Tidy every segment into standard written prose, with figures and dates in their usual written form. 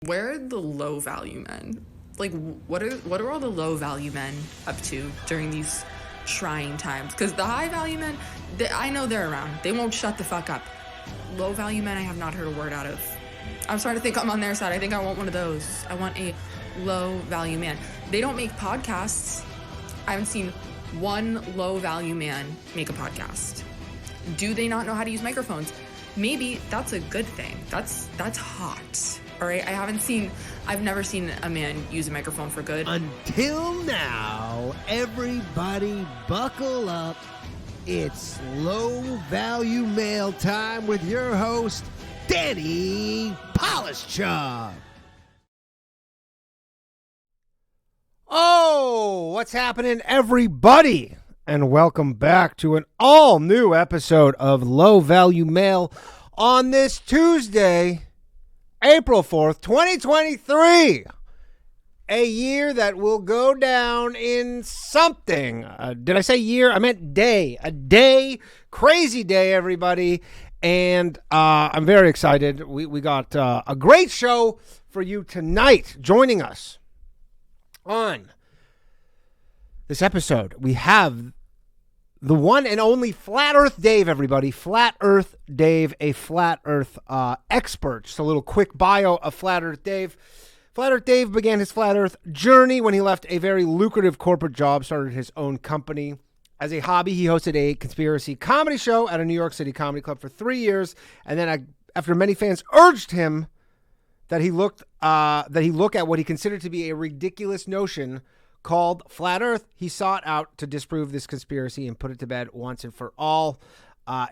where are the low value men? Like, what are all the low value men up to during these trying times? Because the high value men, I know they're around. They won't shut the fuck up. Low value men, I have not heard a word out of. I'm starting to think I'm on their side. I think I want one of those. I want a low value man. They don't make podcasts. I haven't seen one low value man make a podcast. Do they not know how to use microphones? Maybe that's a good thing. That's hot. All right, I've never seen a man use a microphone for good. Until now, everybody buckle up. It's Low Value Mail time with your host, Danny Polishchuk. Oh, what's happening, everybody? And welcome back to an all-new episode of Low Value Mail on this Tuesday, April 4th, 2023. A year that will go down in something. Did I say year? I meant day. A day. Crazy day, everybody. And I'm very excited. We got a great show for you tonight. Joining us on this episode, we have the one and only Flat Earth Dave, everybody. Flat Earth Dave, a Flat Earth expert. Just a little quick bio of Flat Earth Dave. Flat Earth Dave began his Flat Earth journey when he left a very lucrative corporate job, started his own company. As a hobby, he hosted a conspiracy comedy show at a New York City comedy club for 3 years, and then after many fans urged him that he look at what he considered to be a ridiculous notion called Flat Earth, he sought out to disprove this conspiracy and put it to bed once and for all.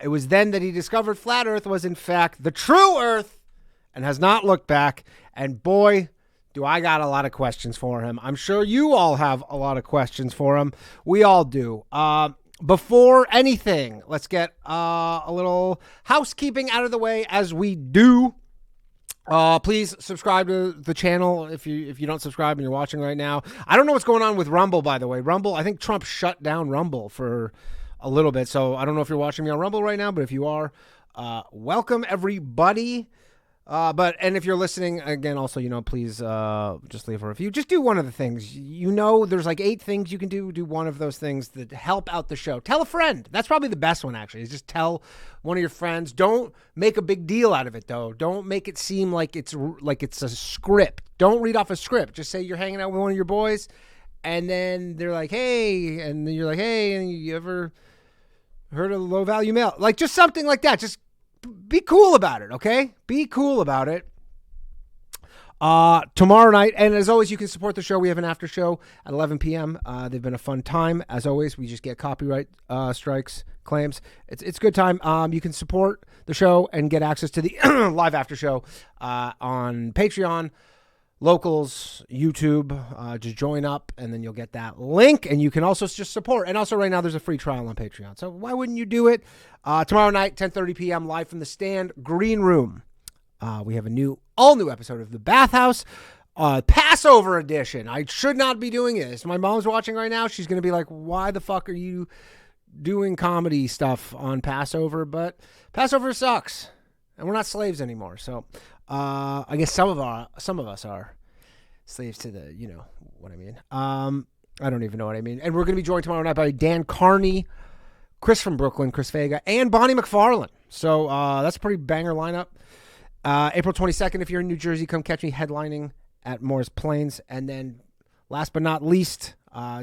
It was then that he discovered Flat Earth was in fact the true Earth and has not looked back. And boy, do I got a lot of questions for him. I'm sure you all have a lot of questions for him. We all do. Before anything, let's get a little housekeeping out of the way as we do. Please subscribe to the channel if you don't subscribe and you're watching right now. I don't know what's going on with Rumble, by the way. Rumble, I think Trump shut down Rumble for a little bit. So I don't know if you're watching me on Rumble right now, but if you are, welcome everybody. And if you're listening again, also, please just leave a review. Just do one of the things. There's like 8 things you can do. Do one of those things that help out the show. Tell a friend. That's probably the best one, actually, is just tell one of your friends. Don't make a big deal out of it, though. Don't make it seem like it's a script. Don't read off a script. Just say you're hanging out with one of your boys, and then they're like, hey, and then you're like, hey, and you ever heard of Low Value Mail? Like, just something like that. Just be cool about it, okay? Be cool about it. Tomorrow night, and as always, you can support the show. We have an after show at 11 p.m. They've been a fun time. As always, we just get copyright strikes, claims. It's a good time. You can support the show and get access to the live after show on Patreon, Locals, YouTube. Just join up, and then you'll get that link, and you can also just support. And also right now, there's a free trial on Patreon. So why wouldn't you do it? Tomorrow night, 10:30 p.m., live from the Stand, Green Room. We have all new episode of The Bathhouse, Passover edition. I should not be doing this. My mom's watching right now. She's going to be like, why the fuck are you doing comedy stuff on Passover? But Passover sucks, and we're not slaves anymore. So I guess some of us are slaves to the, you know what I mean. I don't even know what I mean. And we're going to be joined tomorrow night by Dan Carney, Chris from Brooklyn, Chris Vega, and Bonnie McFarlane. So that's a pretty banger lineup. April 22nd, if you're in New Jersey, come catch me headlining at Morris Plains. And then last but not least,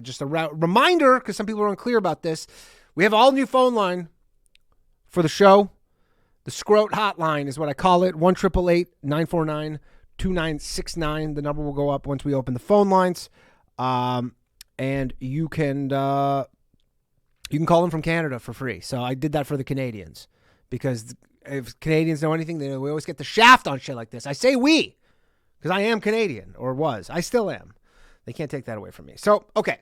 just a reminder, because some people are unclear about this, we have an all-new phone line for the show. The Scroat Hotline is what I call it, 1-888-949-2969. The number will go up once we open the phone lines. And you can call them from Canada for free. So I did that for the Canadians, because if Canadians know anything, we always get the shaft on shit like this. I say we, because I am Canadian, or was. I still am. They can't take that away from me. So, okay.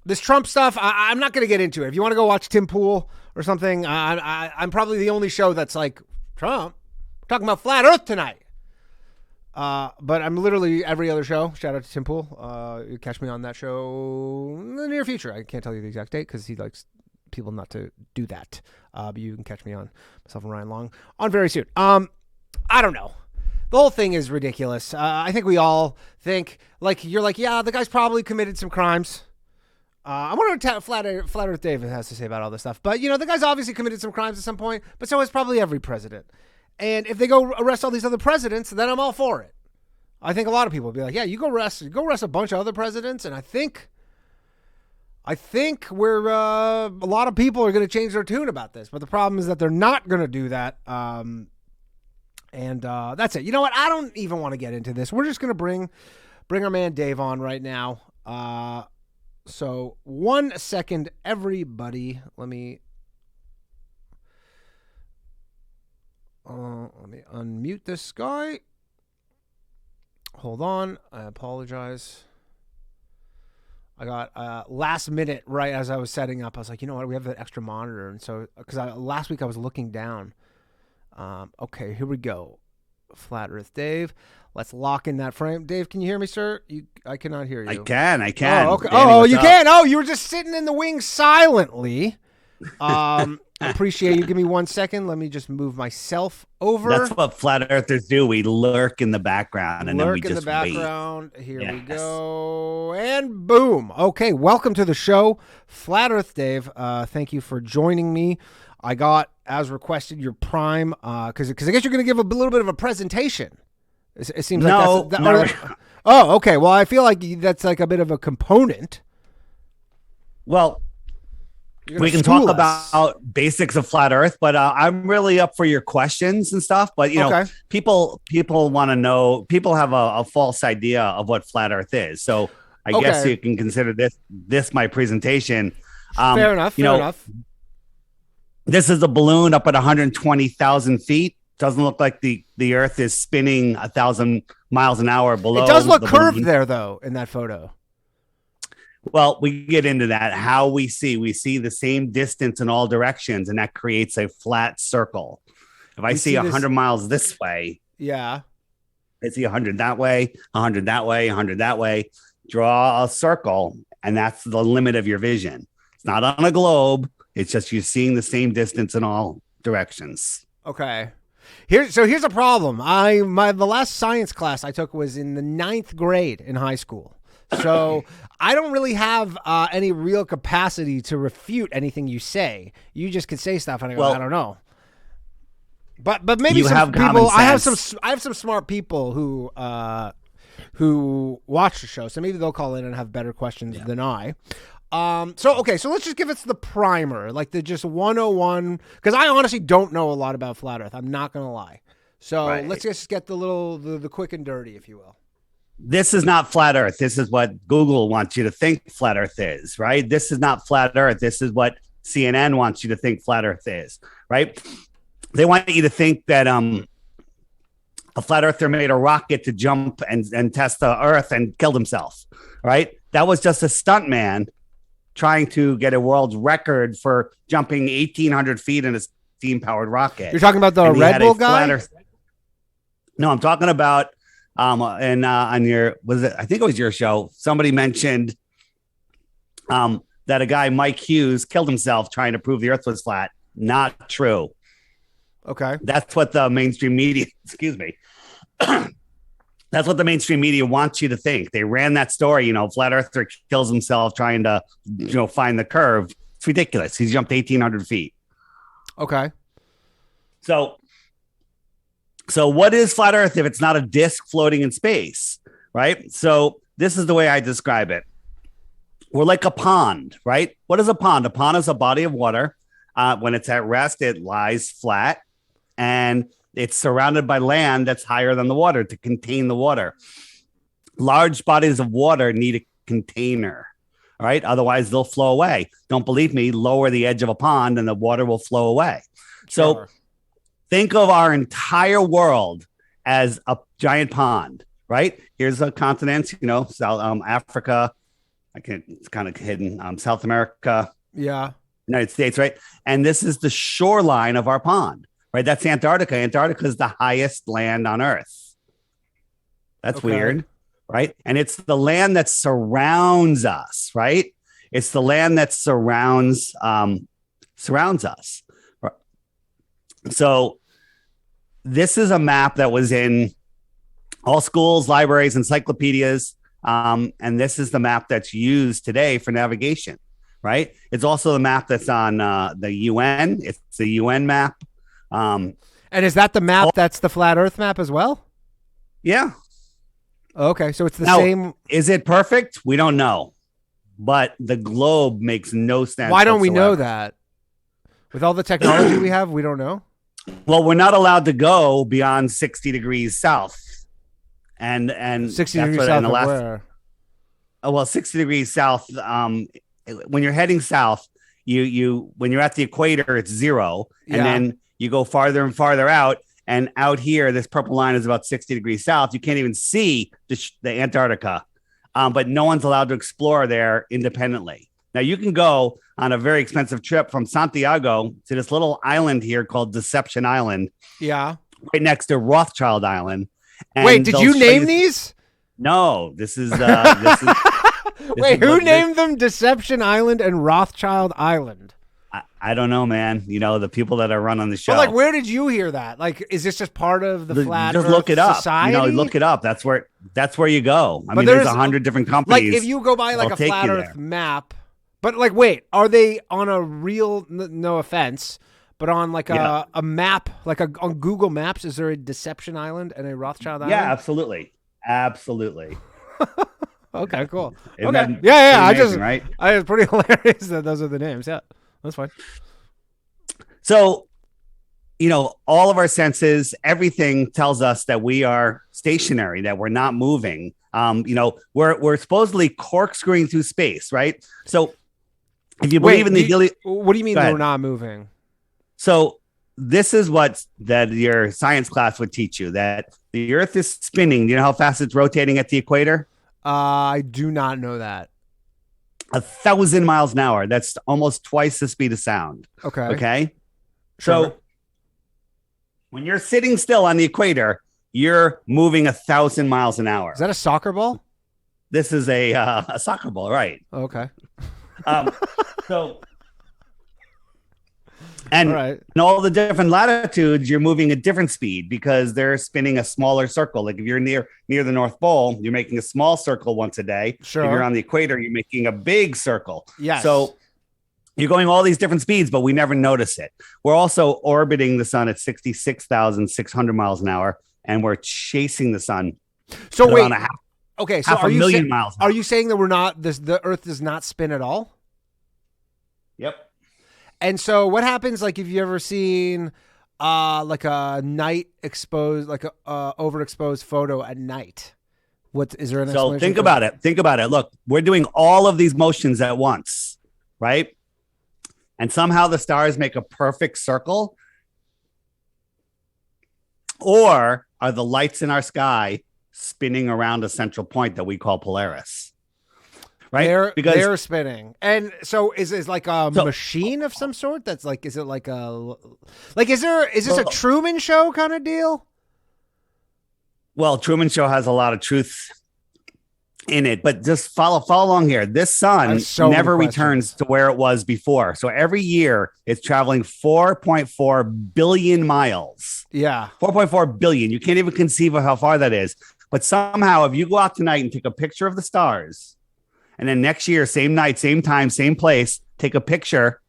This Trump stuff, I'm not going to get into it. If you want to go watch Tim Pool or something, I'm probably the only show that's like, Trump, we're talking about flat earth tonight. But I'm literally every other show. Shout out to Tim Pool. You catch me on that show in the near future. I can't tell you the exact date because he likes people not to do that. But you can catch me on myself and Ryan Long on very soon. I don't know. the whole thing is ridiculous. I think we all think, like, you're like, yeah, the guy's probably committed some crimes. I wonder what Flat Earth David has to say about all this stuff. But, the guy's obviously committed some crimes at some point, but so has probably every president. And if they go arrest all these other presidents, then I'm all for it. I think a lot of people will be like, yeah, you go arrest a bunch of other presidents, and I think we're a lot of people are going to change their tune about this. But the problem is that they're not going to do that. And that's it. You know what? I don't even want to get into this. We're just going to bring our man Dave on right now. So 1 second, everybody. Let me unmute this guy. Hold on. I apologize. I got last minute, right as I was setting up, I was like, you know what? We have that extra monitor. And so, because last week I was looking down. Okay, here we go. Flat Earth Dave. Let's lock in that frame. Dave, can you hear me, sir? I cannot hear you. I can. Oh, okay. Danny, you can. Oh, you were just sitting in the wings silently. Appreciate you. Give me 1 second. Let me just move myself over. That's what flat earthers do. We lurk in the background and then we just wait. Here we go. And boom. Okay, welcome to the show, Flat Earth Dave. Thank you for joining me. I got, as requested, your prime, because I guess you're going to give a little bit of a presentation. It seems like oh, okay. Well, I feel like that's like a bit of a component. Well, we can talk about basics of flat Earth, but I'm really up for your questions and stuff. But people want to know. People have a false idea of what flat Earth is. So I guess you can consider this my presentation. Fair enough. Fair enough. This is a balloon up at 120,000 feet. Doesn't look like the Earth is spinning 1,000 miles an hour below. It does look curved there, though, in that photo. Well, we get into that. How we see the same distance in all directions, and that creates a flat circle. If I see 100 miles this way, I see 100 that way, 100 that way, 100 that way. Draw a circle, and that's the limit of your vision. It's not on a globe. It's just you're seeing the same distance in all directions. Okay. Here's a problem. The last science class I took was in the 9th grade in high school. So I don't really have any real capacity to refute anything you say. You just can say stuff and I go, I don't know. But maybe some people. I have some smart people who watch the show, so maybe they'll call in and have better questions than I. So let's just give us the primer, like the just 101, because I honestly don't know a lot about flat Earth. I'm not going to lie. So let's just get the quick and dirty, if you will. This is not flat Earth. This is what Google wants you to think flat Earth is, right? This is not flat Earth. This is what CNN wants you to think flat Earth is, right? They want you to think that a flat earther made a rocket to jump and test the Earth and killed himself, right? That was just a stunt man trying to get a world record for jumping 1,800 feet in a steam-powered rocket. You're talking about the Red Bull guy? No, I'm talking about on your, I think it was your show. Somebody mentioned that a guy, Mike Hughes, killed himself trying to prove the Earth was flat. Not true. Okay. That's what the mainstream media, excuse me. That's what the mainstream media wants you to think. They ran that story, flat earther kills himself trying to, find the curve. It's ridiculous. He's jumped 1,800 feet. Okay. So what is flat Earth if it's not a disk floating in space, right? So this is the way I describe it. We're like a pond, right? What is a pond? A pond is a body of water. When it's at rest, it lies flat, and it's surrounded by land that's higher than the water to contain the water. Large bodies of water need a container, all right? Otherwise, they'll flow away. Don't believe me? Lower the edge of a pond and the water will flow away. Sure. So think of our entire world as a giant pond, right? Here's a continent, South Africa. It's kind of hidden. South America. Yeah. United States, right? And this is the shoreline of our pond, right? That's Antarctica. Antarctica is the highest land on Earth. That's weird, right? And it's the land that surrounds us, right? It's the land that surrounds us. So this is a map that was in all schools, libraries, encyclopedias. And this is the map that's used today for navigation, right? It's also the map that's on the UN. It's the UN map. And is that the map that's the flat Earth map as well? Yeah. Okay, so it's the Now, same. Is it perfect? We don't know. But the globe makes no sense. Why don't we know whatsoever. that? With all the technology we have, we don't know. Well, we're not allowed to go beyond 60 degrees south. And 60 that's degrees what- south and of the last- where? Oh, well, 60 degrees south. When you're heading south, you when you're at the equator, it's 0, and Yeah. then you go farther and farther out. And out here, this purple line is about 60 degrees south. You can't even see the Antarctica, but no one's allowed to explore there independently. Now, you can go on a very expensive trip from Santiago to this little island here called Deception Island, Yeah. right next to Rothschild Island. And Wait, did they'll you show name these? No, this is this is. Wait, who what this- named them Deception Island and Rothschild Island? I don't know, man. You know, the people that are running the show. But like, where did you hear that? Like, is this just part of the flat just Earth look it up. society? You know, look it up. That's where you go. I mean, there's- there's 100 different Like, companies. if you go by like they'll a take flat you Earth there. map, but like, wait, are they on a real? No offense, but on like Yeah. a map, like on Google Maps, is there a Deception Island and a Rothschild Island? Yeah, absolutely. Okay, cool. Isn't Okay. that Yeah. pretty amazing, right? It's pretty hilarious that those are the names. Yeah, that's fine. So, you know, all of our senses, everything tells us that we are stationary, that we're not moving. You know, we're supposedly corkscrewing through space, right? So, if you believe in the what do you mean Go ahead. we're not moving? So this is what that your science class would teach you, that the Earth is spinning. Do you know how fast it's rotating at the equator? I do not know that. 1,000 miles an hour. That's almost twice the speed of sound. Okay. Okay. Sure. So when you're sitting still on the equator, you're moving 1,000 miles an hour. Is that a soccer ball? This is a soccer ball, right? Okay. So, and All right. in all the different latitudes, you're moving a different speed because they're spinning a smaller circle. Like if you're near the North Pole, you're making a small circle once a day. Sure. If you're on the equator, you're making a big circle. Yes. So you're going all these different speeds, but we never notice it. We're also orbiting the sun at 66,600 miles an hour, and we're chasing the sun. So at wait. around a Okay. So half are a you million miles. An are hour. you saying that we're not the Earth does not spin at all? Yep. And so what happens like if you ever seen like a night exposed like a overexposed photo at night? What is there an So explanation think for about it. Think about it. Look, we're doing all of these motions at once, right? And somehow the stars make a perfect circle. Or are the lights in our sky spinning around a central point that we call Polaris? Right? They're spinning. And so is like a machine of some sort that's like is it like a like is this a Truman Show kind of deal? Well, Truman Show has a lot of truth in it, but just follow along here. This sun so many never questions. returns to where it was before. So every year it's traveling 4.4 billion miles. Yeah. 4.4 billion. You can't even conceive of how far that is. But somehow, if you go out tonight and take a picture of the stars, and then next year, same night, same time, same place, take a picture,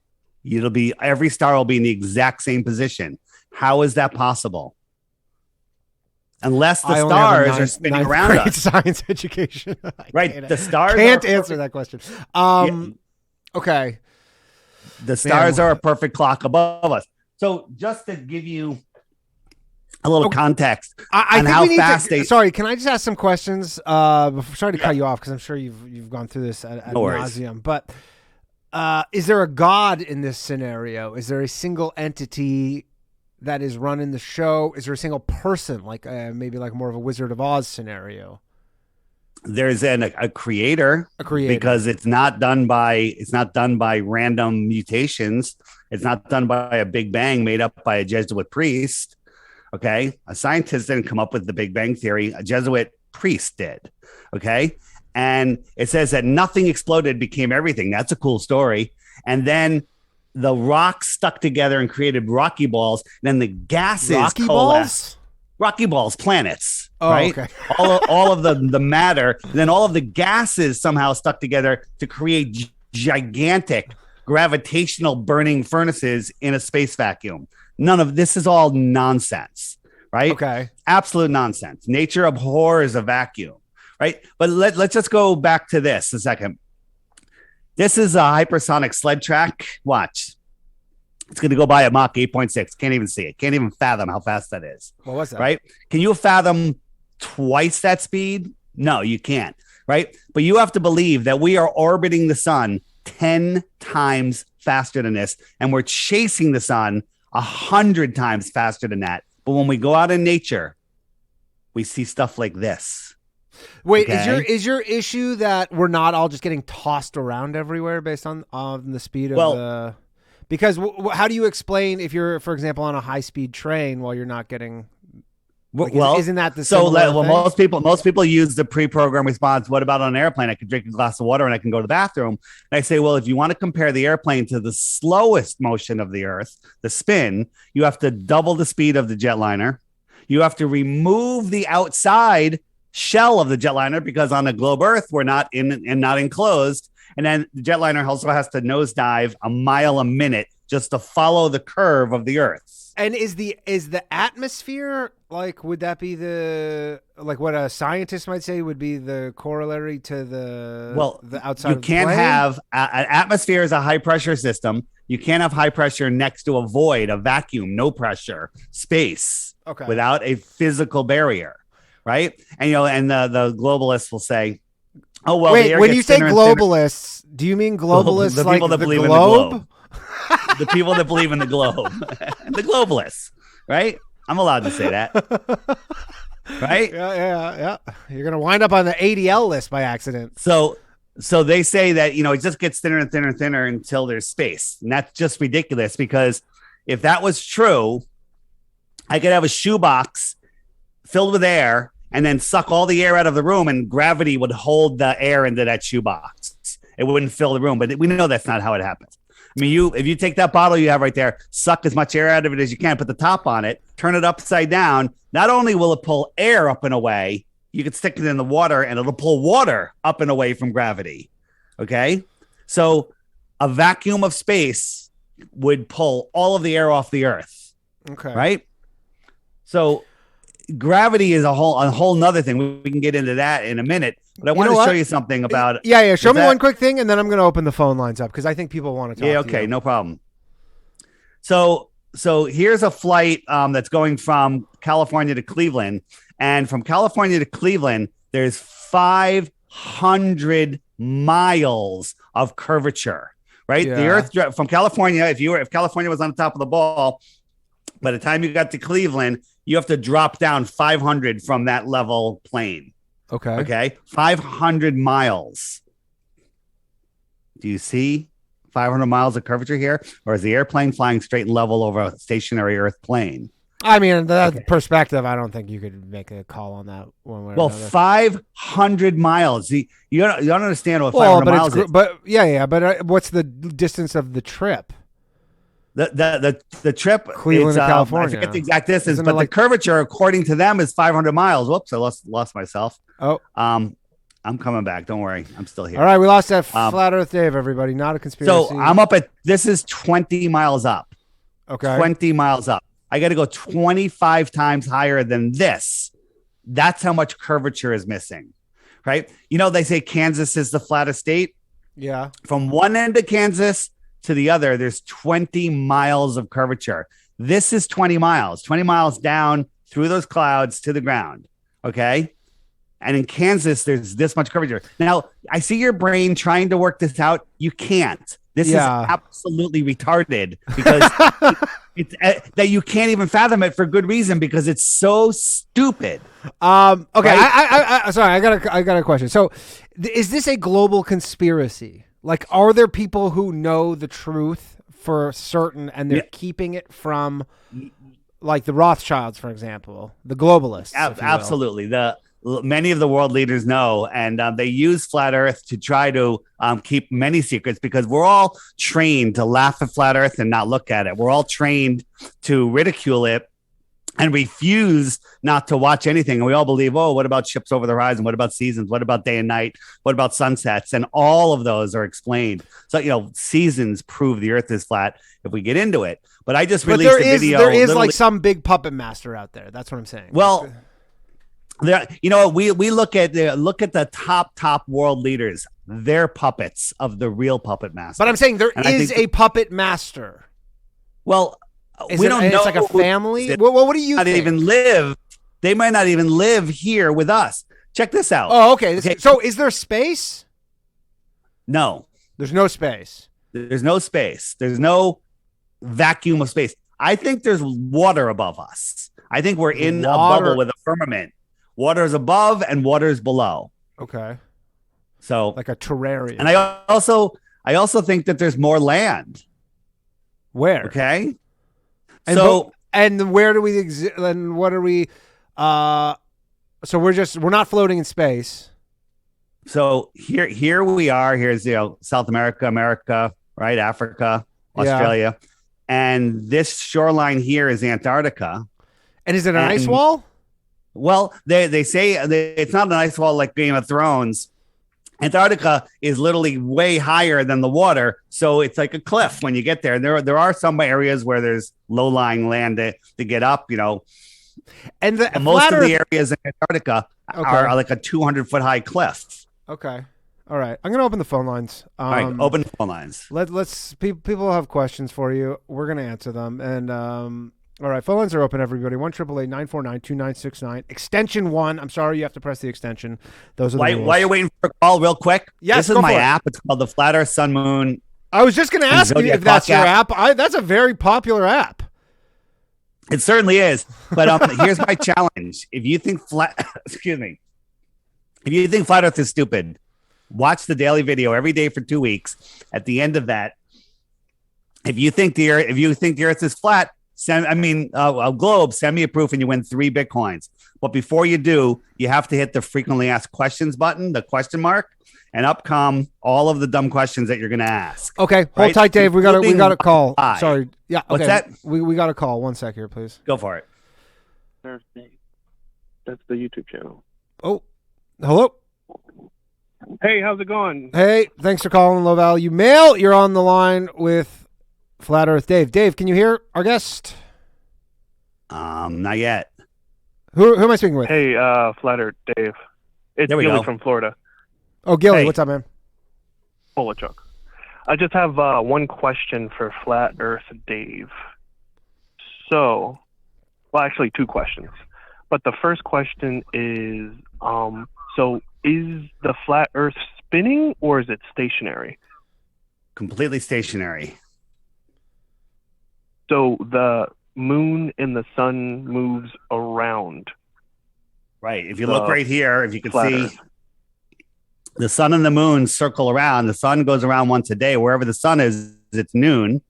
every star will be in the exact same position. How is that possible? Unless the stars are spinning around us. Science education. Right. The stars can't are answer that question. Okay. The stars are a perfect clock above us. So just to give you a little context I on think how we need fast to, sorry, can I just ask some questions? Sorry to cut you off because I'm sure you've gone through this ad nauseum. But is there a god in this scenario? Is there a single entity that is running the show? Is there a single person, like maybe like more of a Wizard of Oz scenario? There's a creator, because it's not done by random mutations. It's not done by a Big Bang made up by a Jesuit priest. Okay. A scientist didn't come up with the Big Bang theory. A Jesuit priest did. Okay. And it says that nothing exploded, became everything. That's a cool story. And then the rocks stuck together and created rocky balls. Then the gases Rocky coalesced. balls? Rocky balls, planets. Oh, right? okay. all of the matter, and then all of the gases somehow stuck together to create gigantic gravitational burning furnaces in a space vacuum. None of this is all nonsense, right? Okay. Absolute nonsense. Nature abhors a vacuum, right? But let's just go back to this a second. This is a hypersonic sled track. Watch. It's going to go by at Mach 8.6. Can't even see it. Can't even fathom how fast that is. What was that? Right? Can you fathom twice that speed? No, you can't. Right? But you have to believe that we are orbiting the sun 10 times faster than this, and we're chasing the sun 100 times faster than that. But when we go out in nature, we see stuff like this. Wait, Okay? is your issue that we're not all just getting tossed around everywhere based on the speed of the? Because how do you explain if you're, for example, on a high speed train while you're not getting? Like, isn't that the thing? Most people use the pre-programmed response. What about on an airplane? I can drink a glass of water and I can go to the bathroom. And I say, well, if you want to compare the airplane to the slowest motion of the Earth, the spin, you have to double the speed of the jetliner. You have to remove the outside shell of the jetliner because on a globe Earth we're not in and not enclosed. And then the jetliner also has to nosedive a mile a minute just to follow the curve of the Earth. And is the atmosphere, like, would that be like what a scientist might say would be the corollary to the outside? You can't have an atmosphere is a high pressure system. You can't have high pressure next to a void, a vacuum, no pressure, space, without a physical barrier, right? And and the globalists will say, oh, well, wait, when you say globalists, do you mean globalists the people like that believe globe? in the globe? The people that believe in the globe. The globalists, right? I'm allowed to say that. Right? Yeah. You're going to wind up on the ADL list by accident. So they say that, it just gets thinner and thinner and thinner until there's space. And that's just ridiculous because if that was true, I could have a shoebox filled with air and then suck all the air out of the room and gravity would hold the air into that shoebox. It wouldn't fill the room, but we know that's not how it happens. I mean, if you take that bottle you have right there, suck as much air out of it as you can, put the top on it, turn it upside down. Not only will it pull air up and away, you could stick it in the water and it'll pull water up and away from gravity. Okay. So a vacuum of space would pull all of the air off the Earth. Okay. Right. So gravity is a whole nother thing. We can get into that in a minute, but I want to show you something about it. Yeah. Show me one quick thing, and then I'm going to open the phone lines up because I think people want to talk. Yeah. Okay. No problem. So here's a flight that's going from California to Cleveland, and from California to Cleveland, there's 500 miles of curvature. Right. Yeah. The Earth from California. If California was on the top of the ball, by the time you got to Cleveland, you have to drop down 500 from that level plane. Okay. 500 miles. Do you see 500 miles of curvature here? Or is the airplane flying straight and level over a stationary Earth plane? I mean, that perspective, I don't think you could make a call on that one way or another. 500 miles. You don't understand what 500 miles is. But but what's the distance of the trip? The trip, Cleveland to California. I forget the exact distance, but the curvature, according to them, is 500 miles. Whoops, I lost myself. Oh, I'm coming back. Don't worry, I'm still here. All right, we lost that Flat Earth Dave. Everybody, not a conspiracy. So I'm up at this is 20 miles up. Okay, 20 miles up. I got to go 25 times higher than this. That's how much curvature is missing, right? They say Kansas is the flattest state. Yeah, from one end of Kansas to the other, there's 20 miles of curvature. This is 20 miles down through those clouds to the ground. Okay. And in Kansas, there's this much curvature. Now, I see your brain trying to work this out. You can't. This is absolutely retarded because it's that you can't even fathom it for good reason because it's so stupid. Okay. Right? Sorry, I got a question. So is this a global conspiracy? Like, are there people who know the truth for certain and they're keeping it from, like, the Rothschilds, for example, the globalists? Absolutely. Many of the world leaders know, and they use flat Earth to try to keep many secrets because we're all trained to laugh at flat Earth and not look at it. We're all trained to ridicule it and refuse not to watch anything. And we all believe, oh, what about ships over the horizon? What about seasons? What about day and night? What about sunsets? And all of those are explained. So, seasons prove the earth is flat if we get into it. But I just released a video. There is like some big puppet master out there. That's what I'm saying. Well, we look at the top world leaders. They're puppets of the real puppet master. But I'm saying there is a puppet master. Well, we don't know. It's like a family. What do you think? They might not even live here with us. Check this out. Oh, okay. So is there space? No. There's no space. There's no space. There's no vacuum of space. I think there's water above us. I think we're in a bubble with a firmament. Water is above and water is below. Okay. So like a terrarium. And I also think that there's more land. Where? Okay. And where do we exist? And what are we? So we're not floating in space. So here we are. Here's South America, right? Africa, Australia, and this shoreline here is Antarctica. And is it an ice wall? Well, they say it's not an ice wall like Game of Thrones. Antarctica is literally way higher than the water, so it's like a cliff when you get there. There are some areas where there's low-lying land to get up, And most of the areas in Antarctica are like a 200-foot high cliff. Okay. All right. I'm going to open the phone lines. All right, open the phone lines. People have questions for you. We're going to answer them. And all right, phone lines are open, everybody. 1-888-949-2969. Extension 1. I'm sorry, you have to press the extension. Those are the rules. While you're waiting for a call, real quick. Yes, this is my app. It's called the Flat Earth Sun Moon. I was just going to ask you if that's your app. That's a very popular app. It certainly is. But here's my challenge. If you think if you think Flat Earth is stupid, watch the daily video every day for 2 weeks. At the end of that, if you think the Earth is flat, a globe, send me a proof and you win 3 Bitcoins. But before you do, you have to hit the frequently asked questions button, the question mark, and up come all of the dumb questions that you're going to ask. Okay, hold tight, Dave. We got a call. Why? Sorry. Yeah. Okay. What's that? We got a call. 1 sec here, please. Go for it. That's the YouTube channel. Oh, hello. Hey, how's it going? Hey, thanks for calling Low Value Mail. You're on the line with Flat Earth Dave. Dave, can you hear our guest? Not yet. Who am I speaking with? Hey, Flat Earth Dave. It's Gilly from Florida. Oh, Gilly, what's up, man? Chuck. I just have one question for Flat Earth Dave. So, well, actually 2 questions. But the first question is, so is the flat Earth spinning or is it stationary? Completely stationary. So the moon and the sun moves around. Right. If you look right here, if you can see, the sun and the moon circle around. The sun goes around once a day. Wherever the sun is, it's noon.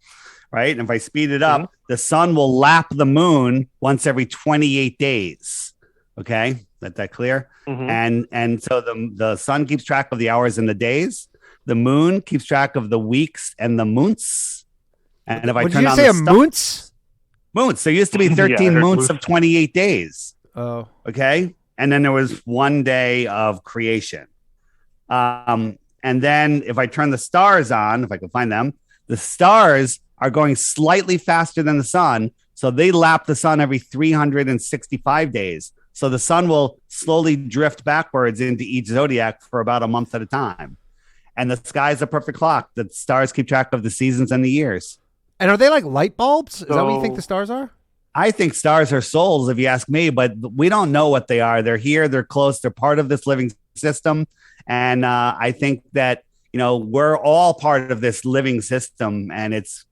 Right. And if I speed it up, the sun will lap the moon once every 28 days. Okay. Is that clear? And so the sun keeps track of the hours and the days. The moon keeps track of the weeks and the months. And if I turn on the moons? Moons. There used to be 13 moons of 28 days. Oh. Okay. And then there was 1 day of creation. And then if I turn the stars on, if I can find them, the stars are going slightly faster than the sun. So they lap the sun every 365 days. So the sun will slowly drift backwards into each zodiac for about a month at a time. And the sky is a perfect clock. The stars keep track of the seasons and the years. And are they like light bulbs? Is that what you think the stars are? I think stars are souls, if you ask me, but we don't know what they are. They're here. They're close. They're part of this living system. And I think that, we're all part of this living system, and it's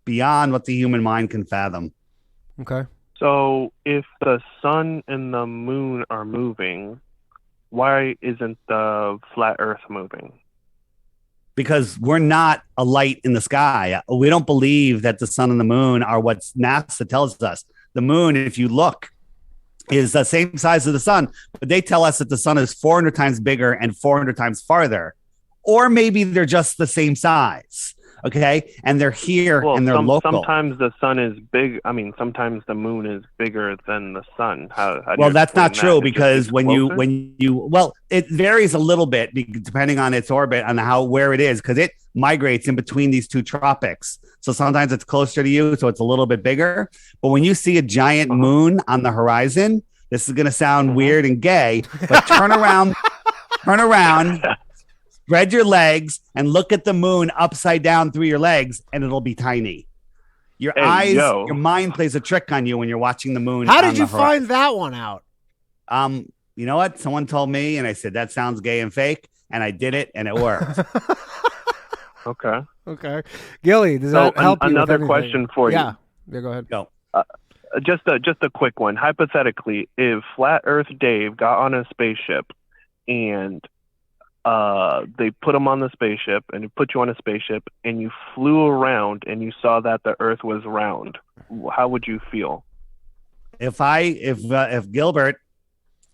beyond what the human mind can fathom. Okay. So if the sun and the moon are moving, why isn't the flat Earth moving? Because we're not a light in the sky. We don't believe that the sun and the moon are what NASA tells us. The moon, if you look, is the same size as the sun, but they tell us that the sun is 400 times bigger and 400 times farther. Or maybe they're just the same size. Okay, and they're here and they're local. Sometimes the sun is big. I mean, sometimes the moon is bigger than the sun. How do Well, you that's not explain true that? because Closer? it varies a little bit depending on its orbit on where it is, because it migrates in between these two tropics. So sometimes it's closer to you, so it's a little bit bigger. But when you see a giant moon on the horizon, this is going to sound weird and gay, but turn around, spread your legs, and look at the moon upside down through your legs, and it'll be tiny. Your your mind plays a trick on you when you're watching the moon. How did you find that one out? You know what? Someone told me, and I said, that sounds gay and fake, and I did it, and it worked. Okay. Gilly, does that help you? Another question for you. Yeah, go ahead. Go. Just a quick one. Hypothetically, if Flat Earth Dave got on a spaceship and they put him on the spaceship and put you on a spaceship and you flew around and you saw that the Earth was round, how would you feel? If Gilbert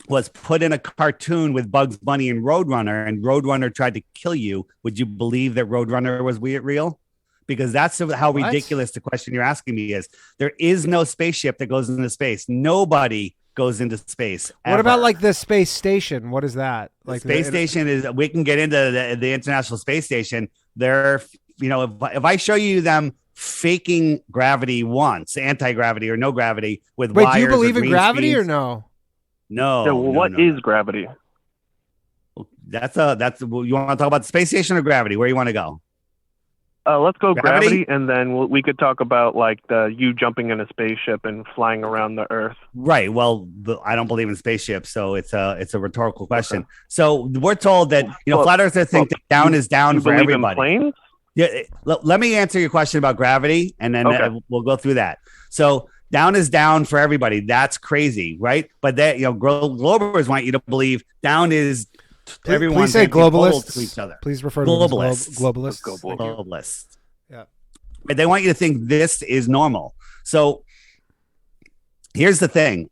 was put in a cartoon with Bugs Bunny and Roadrunner tried to kill you, would you believe that Roadrunner was real? Because that's how ridiculous the question you're asking me is. There is no spaceship that goes into space. Nobody goes into space. What about like the space station? What is that? Like space station is, we can get into the International Space Station. They're, if I show you them faking gravity once, anti-gravity or no gravity with wires. Wait, do you believe in gravity speeds, or no? No. So what is gravity? That's you want to talk about the space station or gravity? Where you want to go? Let's go gravity, and then we could talk about like you jumping in a spaceship and flying around the Earth. Right. Well, I don't believe in spaceships, so it's a rhetorical question. Okay. So we're told that flat earthers think that down is down for everybody. In planes? Yeah. Let me answer your question about gravity, and then we'll go through that. So down is down for everybody. That's crazy, right? But that globers want you to believe down is. Everyone please say globalists to each other. Please refer to globalists. Globalists. Yeah. But they want you to think this is normal. So here's the thing.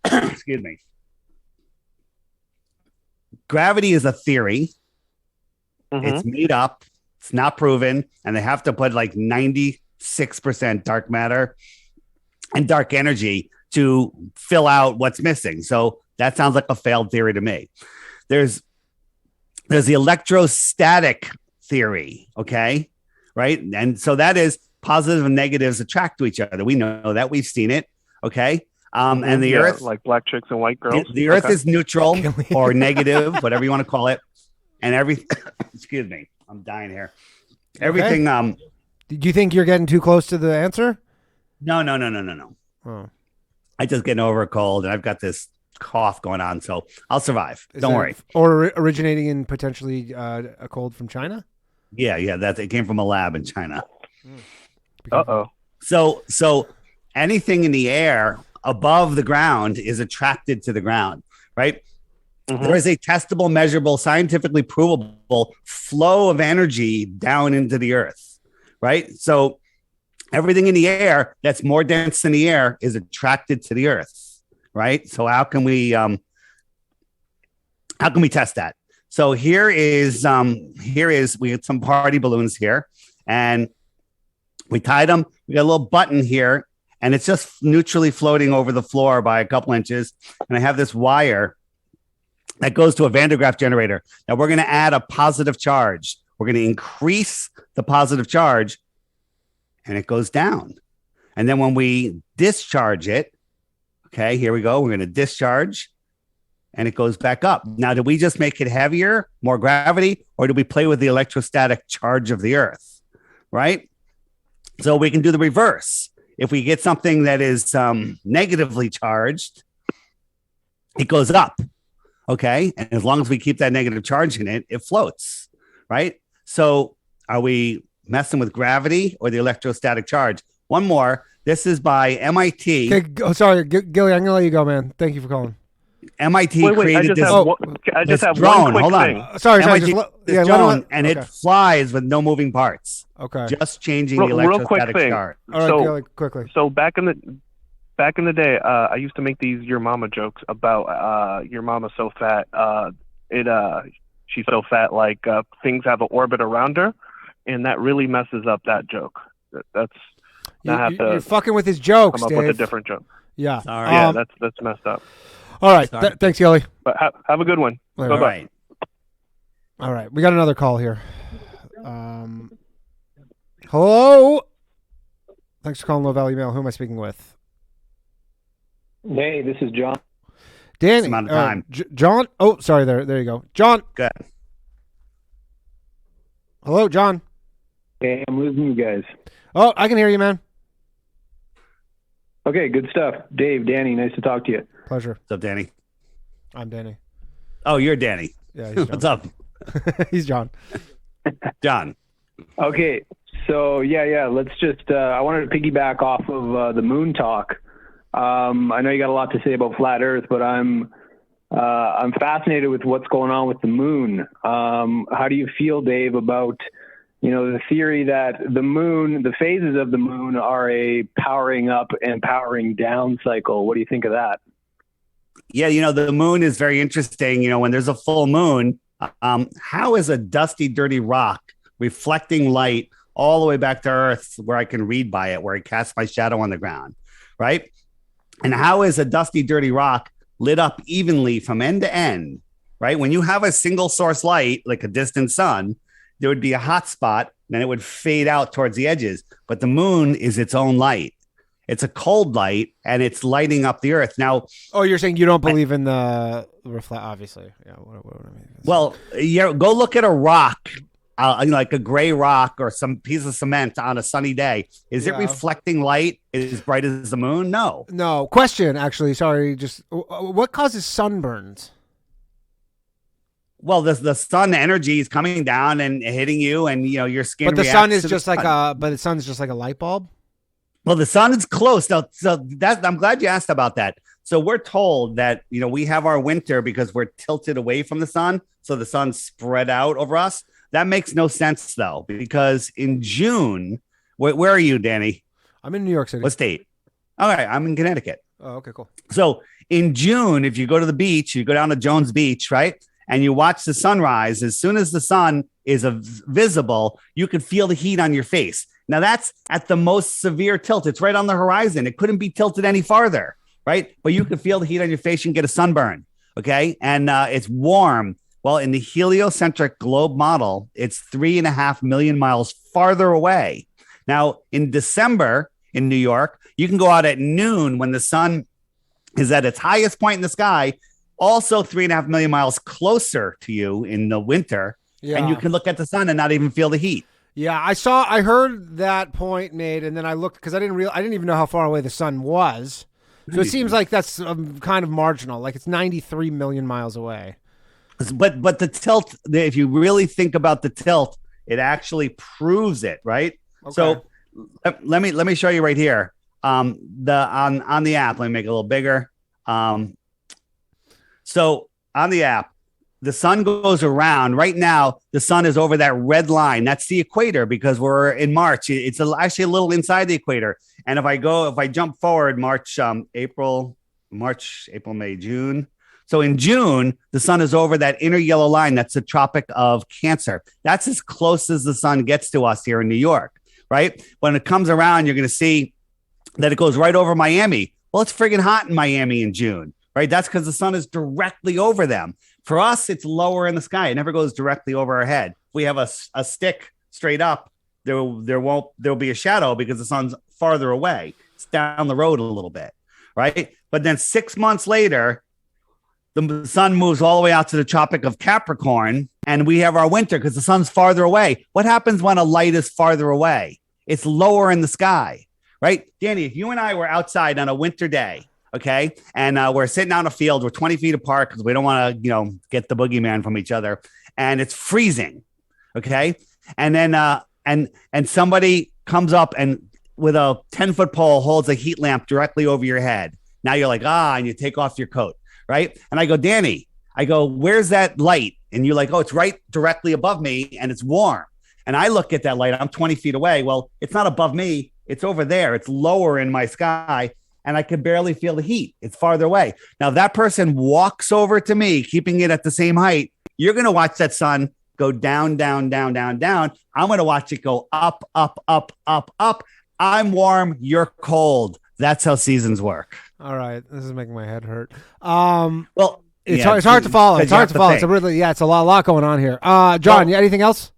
Excuse me. Gravity is a theory. It's made up. It's not proven. And they have to put like 96% dark matter and dark energy to fill out what's missing. So that sounds like a failed theory to me. There's the electrostatic theory, okay? Right? And so that is positive and negatives attract to each other. We know that. We've seen it, okay? And the Earth... like black chicks and white girls? The Earth is neutral or negative, whatever you want to call it. And excuse me, I'm dying here. Everything... Okay. Do you think you're getting too close to the answer? No. Oh. I just getting over a cold, and I've got this cough going on, so I'll survive. Don't worry. Or originating in potentially a cold from China? Yeah, that it came from a lab in China. Uh-oh. So anything in the air above the ground is attracted to the ground, right? Mm-hmm. There is a testable, measurable, scientifically provable flow of energy down into the earth, right? So everything in the air that's more dense than the air is attracted to the earth. Right. So how can we test that? So here is we had some party balloons here and we tied them. We got a little button here and it's just neutrally floating over the floor by a couple inches. And I have this wire that goes to a Van de Graaff generator. Now we're going to add a positive charge. We're going to increase the positive charge and it goes down. And then when we discharge it, okay, here we go. We're going to discharge and it goes back up. Now, did we just make it heavier, more gravity, or did we play with the electrostatic charge of the earth? Right? So we can do the reverse. If we get something that is negatively charged, it goes up. Okay. And as long as we keep that negative charge in it, it floats. Right? So are we messing with gravity or the electrostatic charge? One more. This is by MIT. Okay, sorry, Gilly, I'm going to let you go, man. Thank you for calling. MIT created this drone. Hold thing. on. Sorry, drone, and it flies with no moving parts. Okay. Just changing the electrostatic charge. All right, Gilly, quickly. So back in the day, I used to make these your mama jokes about your mama's so fat. She's so fat, like things have an orbit around her. and that really messes up that joke. That's you're fucking with his jokes, come up Dave. with a different joke. Yeah. Sorry. Yeah, that's messed up. All right. Thanks, Gilly. But have a good one. Later. All right. All right. We got another call here. Hello. Thanks for calling Low Value Mail. Who am I speaking with? Hey, this is John. Danny. Amount of time. John. Oh, sorry. There you go. John. Good. Hello, John. Hey, I'm losing you guys. Oh, I can hear you, man. Okay, good stuff. Dave, Danny, nice to talk to you. Pleasure. What's up, Danny? I'm Danny. Oh, you're Danny. Yeah. He's What's up, He's John. John? Okay, so let's just. I wanted to piggyback off of the moon talk. I know you got a lot to say about flat Earth, but I'm fascinated with what's going on with the moon. How do you feel, Dave, about the theory that the moon, the phases of the moon, are a powering up and powering down cycle? What do you think of that? Yeah, the moon is very interesting. When there's a full moon, how is a dusty, dirty rock reflecting light all the way back to Earth where I can read by it, where I cast my shadow on the ground, right? And how is a dusty, dirty rock lit up evenly from end to end, right? When you have a single source light, like a distant sun, there would be a hot spot, then it would fade out towards the edges. But the moon is its own light. It's a cold light, and it's lighting up the Earth. Now, you're saying you don't believe in the reflect? Obviously, yeah. What I mean. Well, yeah. Go look at a rock, like a gray rock or some piece of cement on a sunny day. Is it reflecting light as bright as the moon? No. No. Question, actually. Sorry. Just what causes sunburns? Well, the sun energy is coming down and hitting you, and your skin. But the sun is just like the sun's just like a light bulb. Well, the sun is close. So I'm glad you asked about that. So we're told that, we have our winter because we're tilted away from the sun. So the sun's spread out over us. That makes no sense, though, because in June, where are you, Danny? I'm in New York City. What state? All right. I'm in Connecticut. Oh, okay, cool. So in June, if you go to the beach, you go down to Jones Beach, right? And you watch the sunrise. As soon as the sun is visible, you can feel the heat on your face. Now, that's at the most severe tilt. It's right on the horizon. It couldn't be tilted any farther, right? But you can feel the heat on your face and get a sunburn, okay? And it's warm. Well, in the heliocentric globe model, it's 3.5 million miles farther away. Now, in December in New York, you can go out at noon when the sun is at its highest point in the sky, also 3.5 million miles closer to you in the winter, and you can look at the sun and not even feel the heat. Yeah, I heard that point made, and then I looked because I didn't even know how far away the sun was. So it seems like that's kind of marginal. Like it's 93 million miles away. But the tilt, if you really think about the tilt, it actually proves it, right? Okay. So let me show you right here. On the app, let me make it a little bigger. So on the app, the sun goes around. Right now, the sun is over that red line. That's the equator because we're in March. It's actually a little inside the equator. And if I jump forward, April, May, June. So in June, the sun is over that inner yellow line. That's the Tropic of Cancer. That's as close as the sun gets to us here in New York, right? When it comes around, you're going to see that it goes right over Miami. Well, it's friggin' hot in Miami in June, right? That's because the sun is directly over them. For us, it's lower in the sky. It never goes directly over our head. If we have a stick straight up, there'll be a shadow because the sun's farther away. It's down the road a little bit, right? But then 6 months later, the sun moves all the way out to the Tropic of Capricorn, and we have our winter because the sun's farther away. What happens when a light is farther away? It's lower in the sky, right? Danny, if you and I were outside on a winter day, okay, and we're sitting out in a field, we're 20 feet apart because we don't want to, get the boogeyman from each other, and it's freezing, okay, and then and somebody comes up and with a 10-foot pole holds a heat lamp directly over your head. Now you're like, and you take off your coat, right? And I go, Danny, where's that light? And you're like, oh, it's right directly above me, and it's warm. And I look at that light. I'm 20 feet away. Well, it's not above me. It's over there. It's lower in my sky. And I can barely feel the heat. It's farther away. Now, if that person walks over to me, keeping it at the same height, you're going to watch that sun go down, down, down, down, down. I'm going to watch it go up, up, up, up, up. I'm warm. You're cold. That's how seasons work. All right. This is making my head hurt. Well, it's hard to follow. It's hard to follow. It's a really, it's a lot going on here. John, anything else?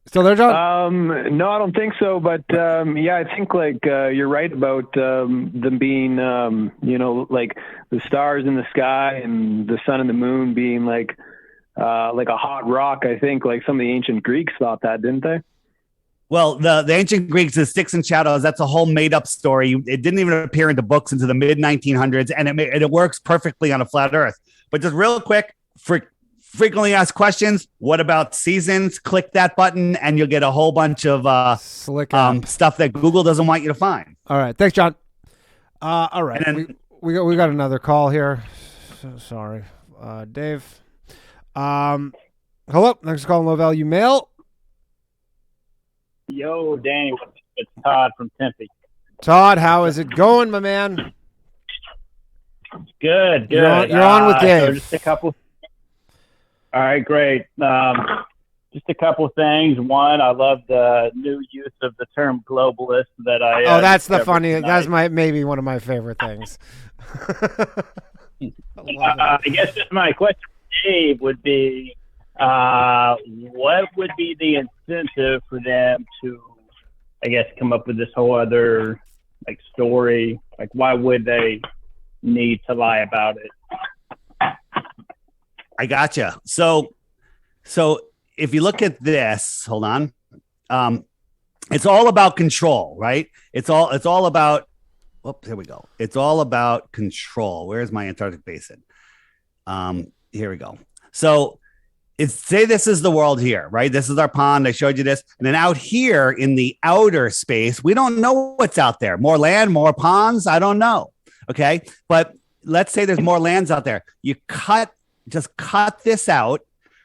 Still there, John? No, I don't think so. But yeah, I think like you're right about them being, like the stars in the sky and the sun and the moon being like a hot rock. I think like some of the ancient Greeks thought that, didn't they? Well, the ancient Greeks, the sticks and shadows, that's a whole made up story. It didn't even appear in the books until the mid 1900s, and it works perfectly on a flat Earth. But just real quick, for frequently asked questions, what about seasons? Click that button, and you'll get a whole bunch of stuff that Google doesn't want you to find. All right, thanks, John. All right, then, we got another call here. So sorry, Dave. Hello, next call, Low Value Mail. Yo, Danny, it's Todd from Tempe. Todd, how is it going, my man? Good. You're on with Dave. So just a couple. All right, great. Just a couple things. One, I love the new use of the term globalist that I. Oh, that's the funny. That's maybe one of my favorite things. I guess just my question to Dave would be, what would be the incentive for them to, I guess, come up with this whole other like story? Like, why would they need to lie about it? I gotcha. So if you look at this, hold on. It's all about control, right? It's all about. Whoops, here we go. It's all about control. Where's my Antarctic basin? Here we go. So say this is the world here, right? This is our pond. I showed you this. And then out here in the outer space, we don't know what's out there. More land, more ponds. I don't know. Okay. But let's say there's more lands out there. You just cut this out,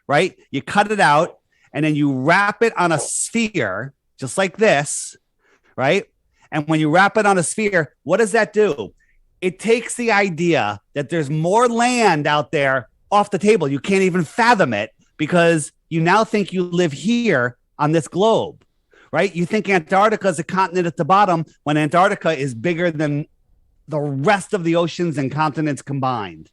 right? You cut it out and then you wrap it on a sphere just like this, right? And when you wrap it on a sphere, what does that do? It takes the idea that there's more land out there off the table. You can't even fathom it because you now think you live here on this globe, right? You think Antarctica is a continent at the bottom when Antarctica is bigger than the rest of the oceans and continents combined.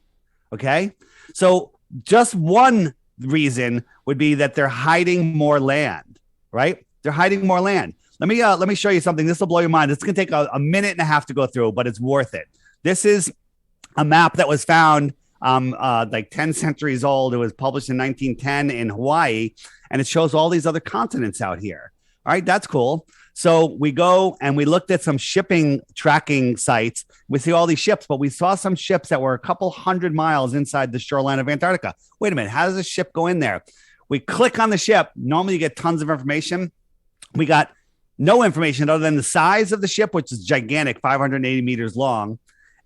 Okay. So just one reason would be that they're hiding more land, right? They're hiding more land. Let me show you something. This will blow your mind. It's going to take a minute and a half to go through, but it's worth it. This is a map that was found like 10 centuries old. It was published in 1910 in Hawaii, and it shows all these other continents out here. All right, that's cool. So we go and we looked at some shipping tracking sites. We see all these ships, but we saw some ships that were a couple 100 miles inside the shoreline of Antarctica. Wait a minute, how does a ship go in there? We click on the ship. Normally you get tons of information. We got no information other than the size of the ship, which is gigantic, 580 meters long,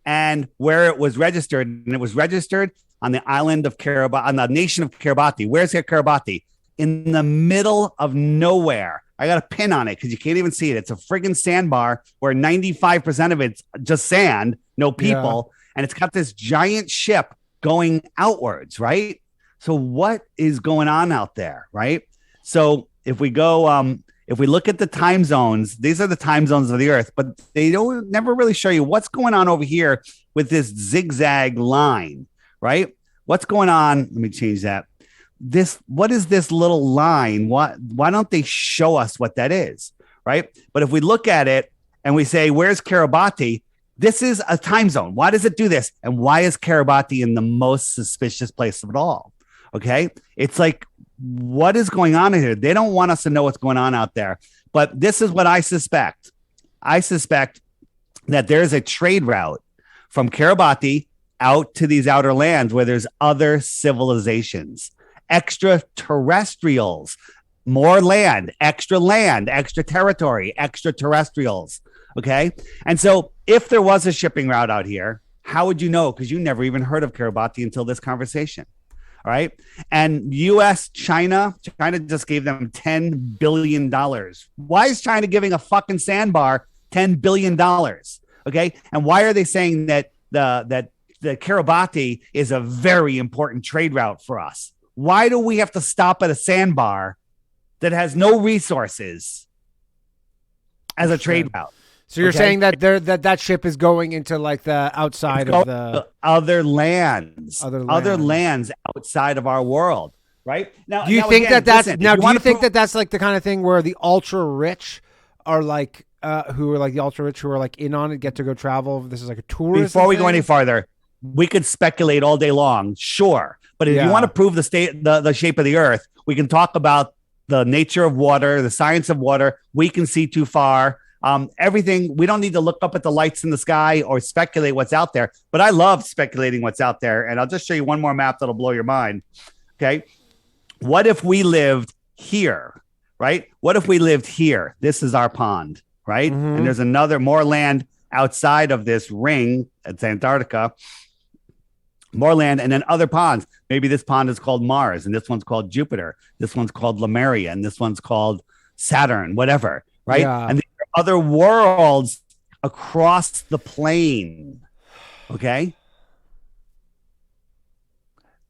and where it was registered. And it was registered on the island of Kiribati, on the nation of Kiribati. Where's Kiribati? In the middle of nowhere. I got a pin on it because you can't even see it. It's a friggin' sandbar where 95% of it's just sand, no people. Yeah. And it's got this giant ship going outwards, right? So what is going on out there, right? So if we go, if we look at the time zones, these are the time zones of the Earth, but they don't never really show you what's going on over here with this zigzag line, right? What's going on? Let me change that. What is this little line? Why don't they show us what that is, right? But if we look at it and we say, where's Kiribati? This is a time zone. Why does it do this? And why is Kiribati in the most suspicious place of it all? Okay. It's like, what is going on here? They don't want us to know what's going on out there. But this is what I suspect. I suspect that there's a trade route from Kiribati out to these outer lands where there's other civilizations, extraterrestrials, more land, extra territory, extraterrestrials. Okay. And so if there was a shipping route out here, how would you know? Because you never even heard of Kiribati until this conversation. All right. And China just gave them $10 billion. Why is China giving a fucking sandbar $10 billion? Okay. And why are they saying that the Kiribati is a very important trade route for us? Why do we have to stop at a sandbar that has no resources as a trade route? So you're saying that that ship is going into like the outside of the other lands outside of our world, right? Now, do you think that's like the kind of thing where the ultra rich are like who are like the ultra rich who are like in on it, get to go travel? This is like a tourist. Before we go any farther, we could speculate all day long, sure. But if you want to prove the shape of the Earth, we can talk about the nature of water, the science of water. We can see too far. Everything. We don't need to look up at the lights in the sky or speculate what's out there. But I love speculating what's out there. And I'll just show you one more map that'll blow your mind. Okay. What if we lived here, right? What if we lived here? This is our pond, right? Mm-hmm. And there's more land outside of this ring. It's Antarctica. More land, and then other ponds. Maybe this pond is called Mars, and this one's called Jupiter. This one's called Lemuria, and this one's called Saturn, whatever, right? Yeah. And there are other worlds across the plane, okay?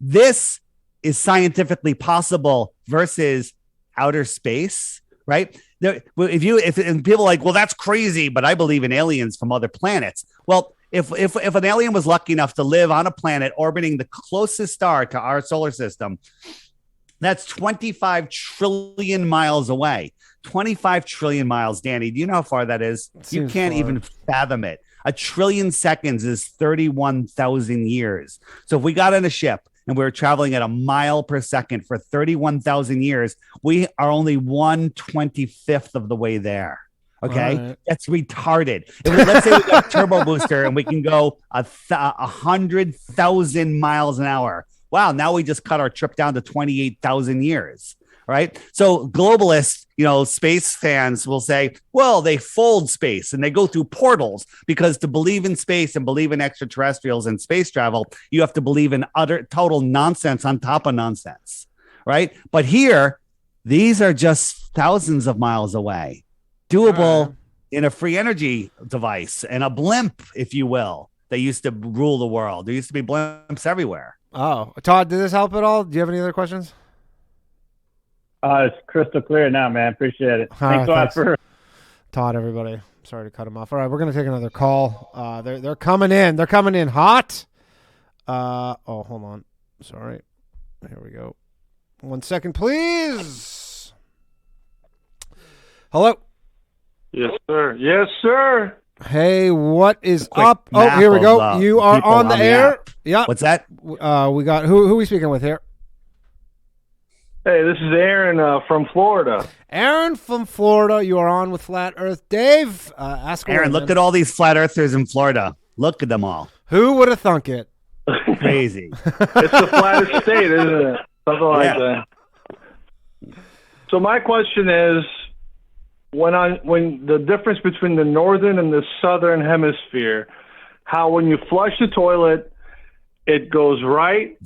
This is scientifically possible versus outer space, right? If people are like, well, that's crazy, but I believe in aliens from other planets. Well, if an alien was lucky enough to live on a planet orbiting the closest star to our solar system, that's 25 trillion miles away. 25 trillion miles, Danny. Do you know how far that is? You can't even fathom it. A trillion seconds is 31,000 years. So if we got in a ship and we were traveling at a mile per second for 31,000 years, we are only 1/25th of the way there. Okay, right. That's retarded. Let's say we got a turbo booster and we can go 100,000 miles an hour. Wow, now we just cut our trip down to 28,000 years. Right. So globalists, space fans will say, well, they fold space and they go through portals because to believe in space and believe in extraterrestrials and space travel, you have to believe in utter total nonsense on top of nonsense. Right. But here, these are just thousands of miles away. Doable in a free energy device and a blimp, if you will, that used to rule the world. There used to be blimps everywhere. Oh, Todd, did this help at all? Do you have any other questions? It's crystal clear now, man. Appreciate it. Thanks a lot for Todd, everybody. Sorry to cut him off. All right, we're gonna take another call. They're coming in. They're coming in hot. Hold on. Sorry. Here we go. 1 second, please. Hello. Yes, sir. Yes, sir. Hey, what is up? Oh, here we go. You are on the air. Yeah. What's that? We got who are we speaking with here? Hey, this is Aaron from Florida. Aaron from Florida. You are on with Flat Earth Dave. Ask Aaron, look at all these flat earthers in Florida. Look at them all. Who would have thunk it? Crazy. It's the flattest state, isn't it? Something like that. So my question is, when the difference between the northern and the southern hemisphere, how when you flush the toilet, it goes right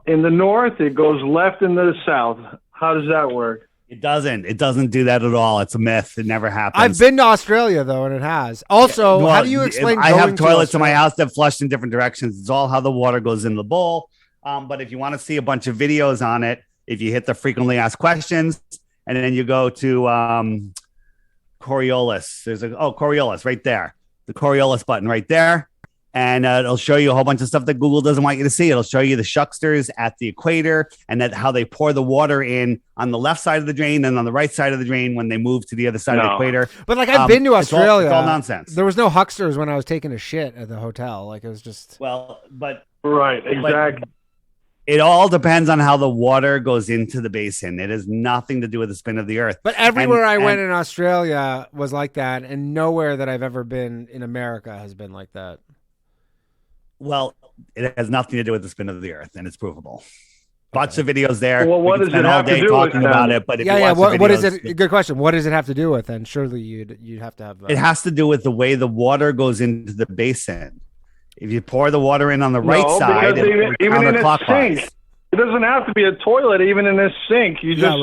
in the north, it goes left in the south. How does that work? It doesn't do that at all. It's a myth. It never happens. I've been to Australia though, and it has. Also, how do you explain? I have toilets in my house that flush in different directions. It's all how the water goes in the bowl. But if you want to see a bunch of videos on it, if you hit the frequently asked questions and then you go to Coriolis, Coriolis right there, the Coriolis button right there. And it'll show you a whole bunch of stuff that Google doesn't want you to see. It'll show you the shucksters at the equator and that how they pour the water in on the left side of the drain and on the right side of the drain when they move to the other side of the equator. But like I've been to Australia. It's all nonsense. There was no hucksters when I was taking a shit at the hotel. Like it was just right, exactly. It all depends on how the water goes into the basin. It has nothing to do with the spin of the earth. But everywhere I went in Australia was like that, and nowhere that I've ever been in America has been like that. Well, it has nothing to do with the spin of the earth, and it's provable. Lots of videos there. Well, what does it have to do with about it? But what is it? Good question. What does it have to do with? And surely you'd have to have. It has to do with the way the water goes into the basin. If you pour the water in on the right side, even in a sink, it doesn't have to be a toilet. Even in a sink, you just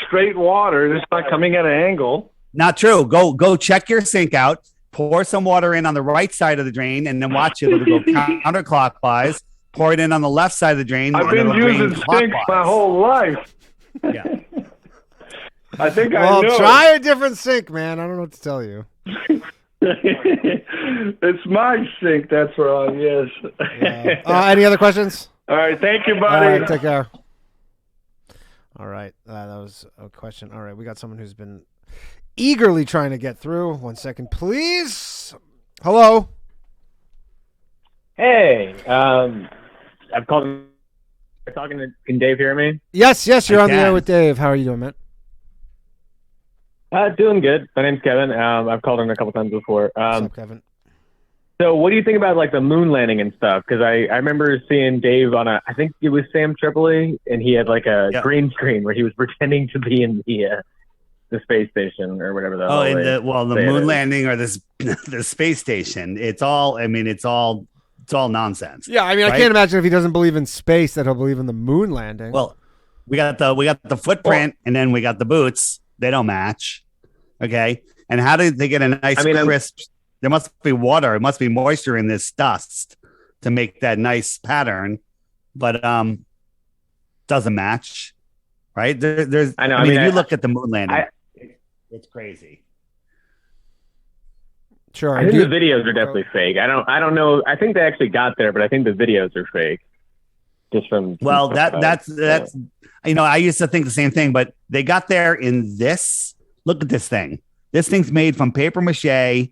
straight water. It's not coming at an angle. Not true. Go check your sink out. Pour some water in on the right side of the drain, and then watch it. It'll go counterclockwise. pour it in on the left side of the drain. I've and been it'll drain using sinks my clockwise. whole life. Yeah. I think I Well, know. try a different sink, man. I don't know what to tell you. It's my sink that's wrong. Yes. Any other questions? All right. Thank you, All buddy. right, take care. All right, that was a question. All right, we got someone who's been eagerly trying to get through. 1 second, please. Hello. Hey, I've called. Talking to. Can Dave hear me? Yes, you're I on the air can. with Dave. How are you doing, man? Doing good. My name's Kevin. I've called in a couple times before. What's up, Kevin? So what do you think about like the moon landing and stuff? Because I remember seeing Dave on I think it was Sam Tripoli, and he had like a green screen where he was pretending to be in the space station or whatever the hell. Oh, they the say it moon is. landing or the space station. It's all nonsense. Yeah, I mean, I right? can't imagine if he doesn't believe in space that he'll believe in the moon landing. Well, we got the footprint, and then we got the boots. They don't match. Okay, and how did they get a nice crisp? There must be water. It must be moisture in this dust to make that nice pattern, but doesn't match, right? There's. I know. I mean, if you look at the moon landing, it's crazy. Sure. I think the videos are definitely fake. I don't know. I think they actually got there, but I think the videos are fake. Just from that's I used to think the same thing, but they got there in this. Look at this thing. This thing's made from paper mache,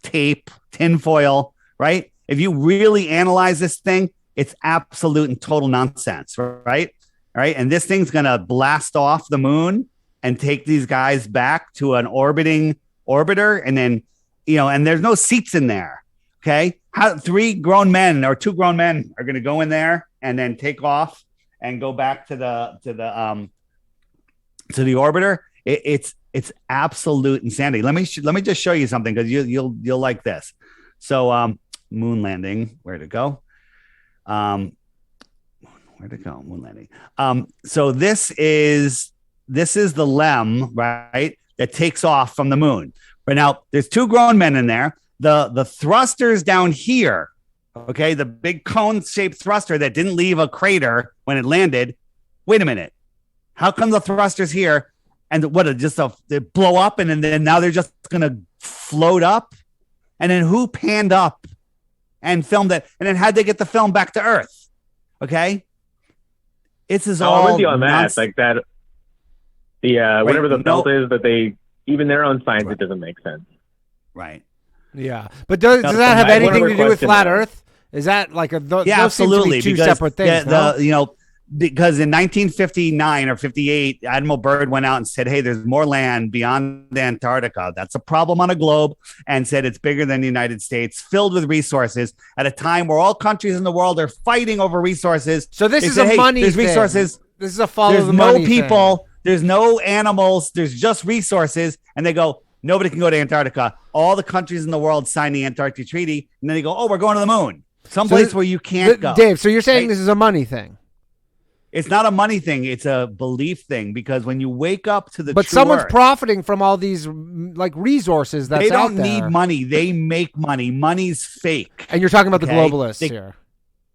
tape, tinfoil, right? If you really analyze this thing, it's absolute and total nonsense, right? All right. And this thing's going to blast off the moon and take these guys back to an orbiting orbiter. And then, and there's no seats in there. Okay. How 2 grown men are going to go in there and then take off and go back to the orbiter. It's absolute insanity. Let me just show you something because you'll like this. So moon landing, where'd it go? Moon landing. So this is the LEM, right? That takes off from the moon. Right now, there's 2 grown men in there. The thrusters down here, okay, the big cone-shaped thruster that didn't leave a crater when it landed. Wait a minute. How come the thrusters here and they blow up and then now they're just going to float up? And then who panned up and filmed it? And then how'd they get the film back to Earth? Okay. This is all. I'm with you on that. Like that. Whatever the belt is that even their own science, it doesn't make sense. Right. Yeah. But does that have anything to do with flat Earth? Is that like those absolutely. Seem to be 2 separate things. Because in 1959 or 58, Admiral Byrd went out and said, hey, there's more land beyond Antarctica. That's a problem on a globe, and said it's bigger than the United States, filled with resources at a time where all countries in the world are fighting over resources. So this is a money there's thing. Resources. This is a follow There's the no money people. thing. There's no animals. There's just resources. And they go, nobody can go to Antarctica. All the countries in the world sign the Antarctic Treaty. And then they go, oh, we're going to the moon. Someplace where you can't go. Dave, so you're saying this is a money thing? It's not a money thing. It's a belief thing, because when you wake up to the but true someone's Earth, profiting from all these like resources that's they don't out there. need money. They make money. Money's fake. And you're talking about the globalists here.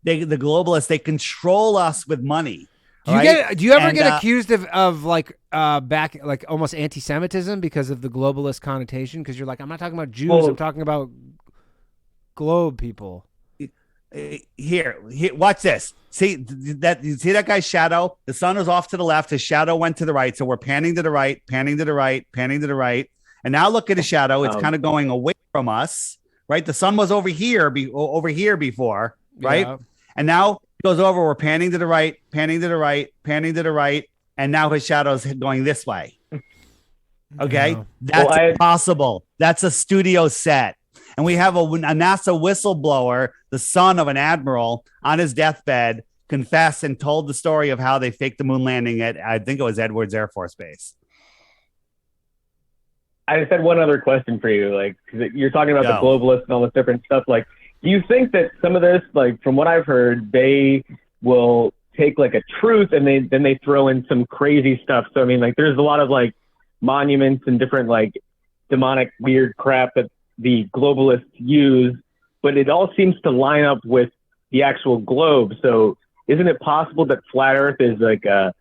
The globalists, they control us with money. Do you ever get accused of like back like almost anti-Semitism because of the globalist connotation? Because you're like, I'm not talking about Jews. I'm talking about globe people. Here, watch this. See that? You see that guy's shadow? The sun was off to the left. His shadow went to the right. So we're panning to the right, panning to the right, panning to the right. And now look at his shadow. It's kind of going away from us, right? The sun was over here before, right? Yeah. And now it goes over. We're panning to the right, panning to the right, panning to the right. And now his shadow's going this way. Okay. Yeah. That's impossible. That's a studio set. And we have a NASA whistleblower, the son of an admiral, on his deathbed, confessed and told the story of how they faked the moon landing at, I think it was Edwards Air Force Base. I just had one other question for you. Like, 'cause you're talking about the globalists and all this different stuff. Like, do you think that some of this, like, from what I've heard, they will take like a truth and then they throw in some crazy stuff? So, I mean, like, there's a lot of like monuments and different like demonic weird crap that the globalists use, but it all seems to line up with the actual globe. So isn't it possible that flat Earth is like a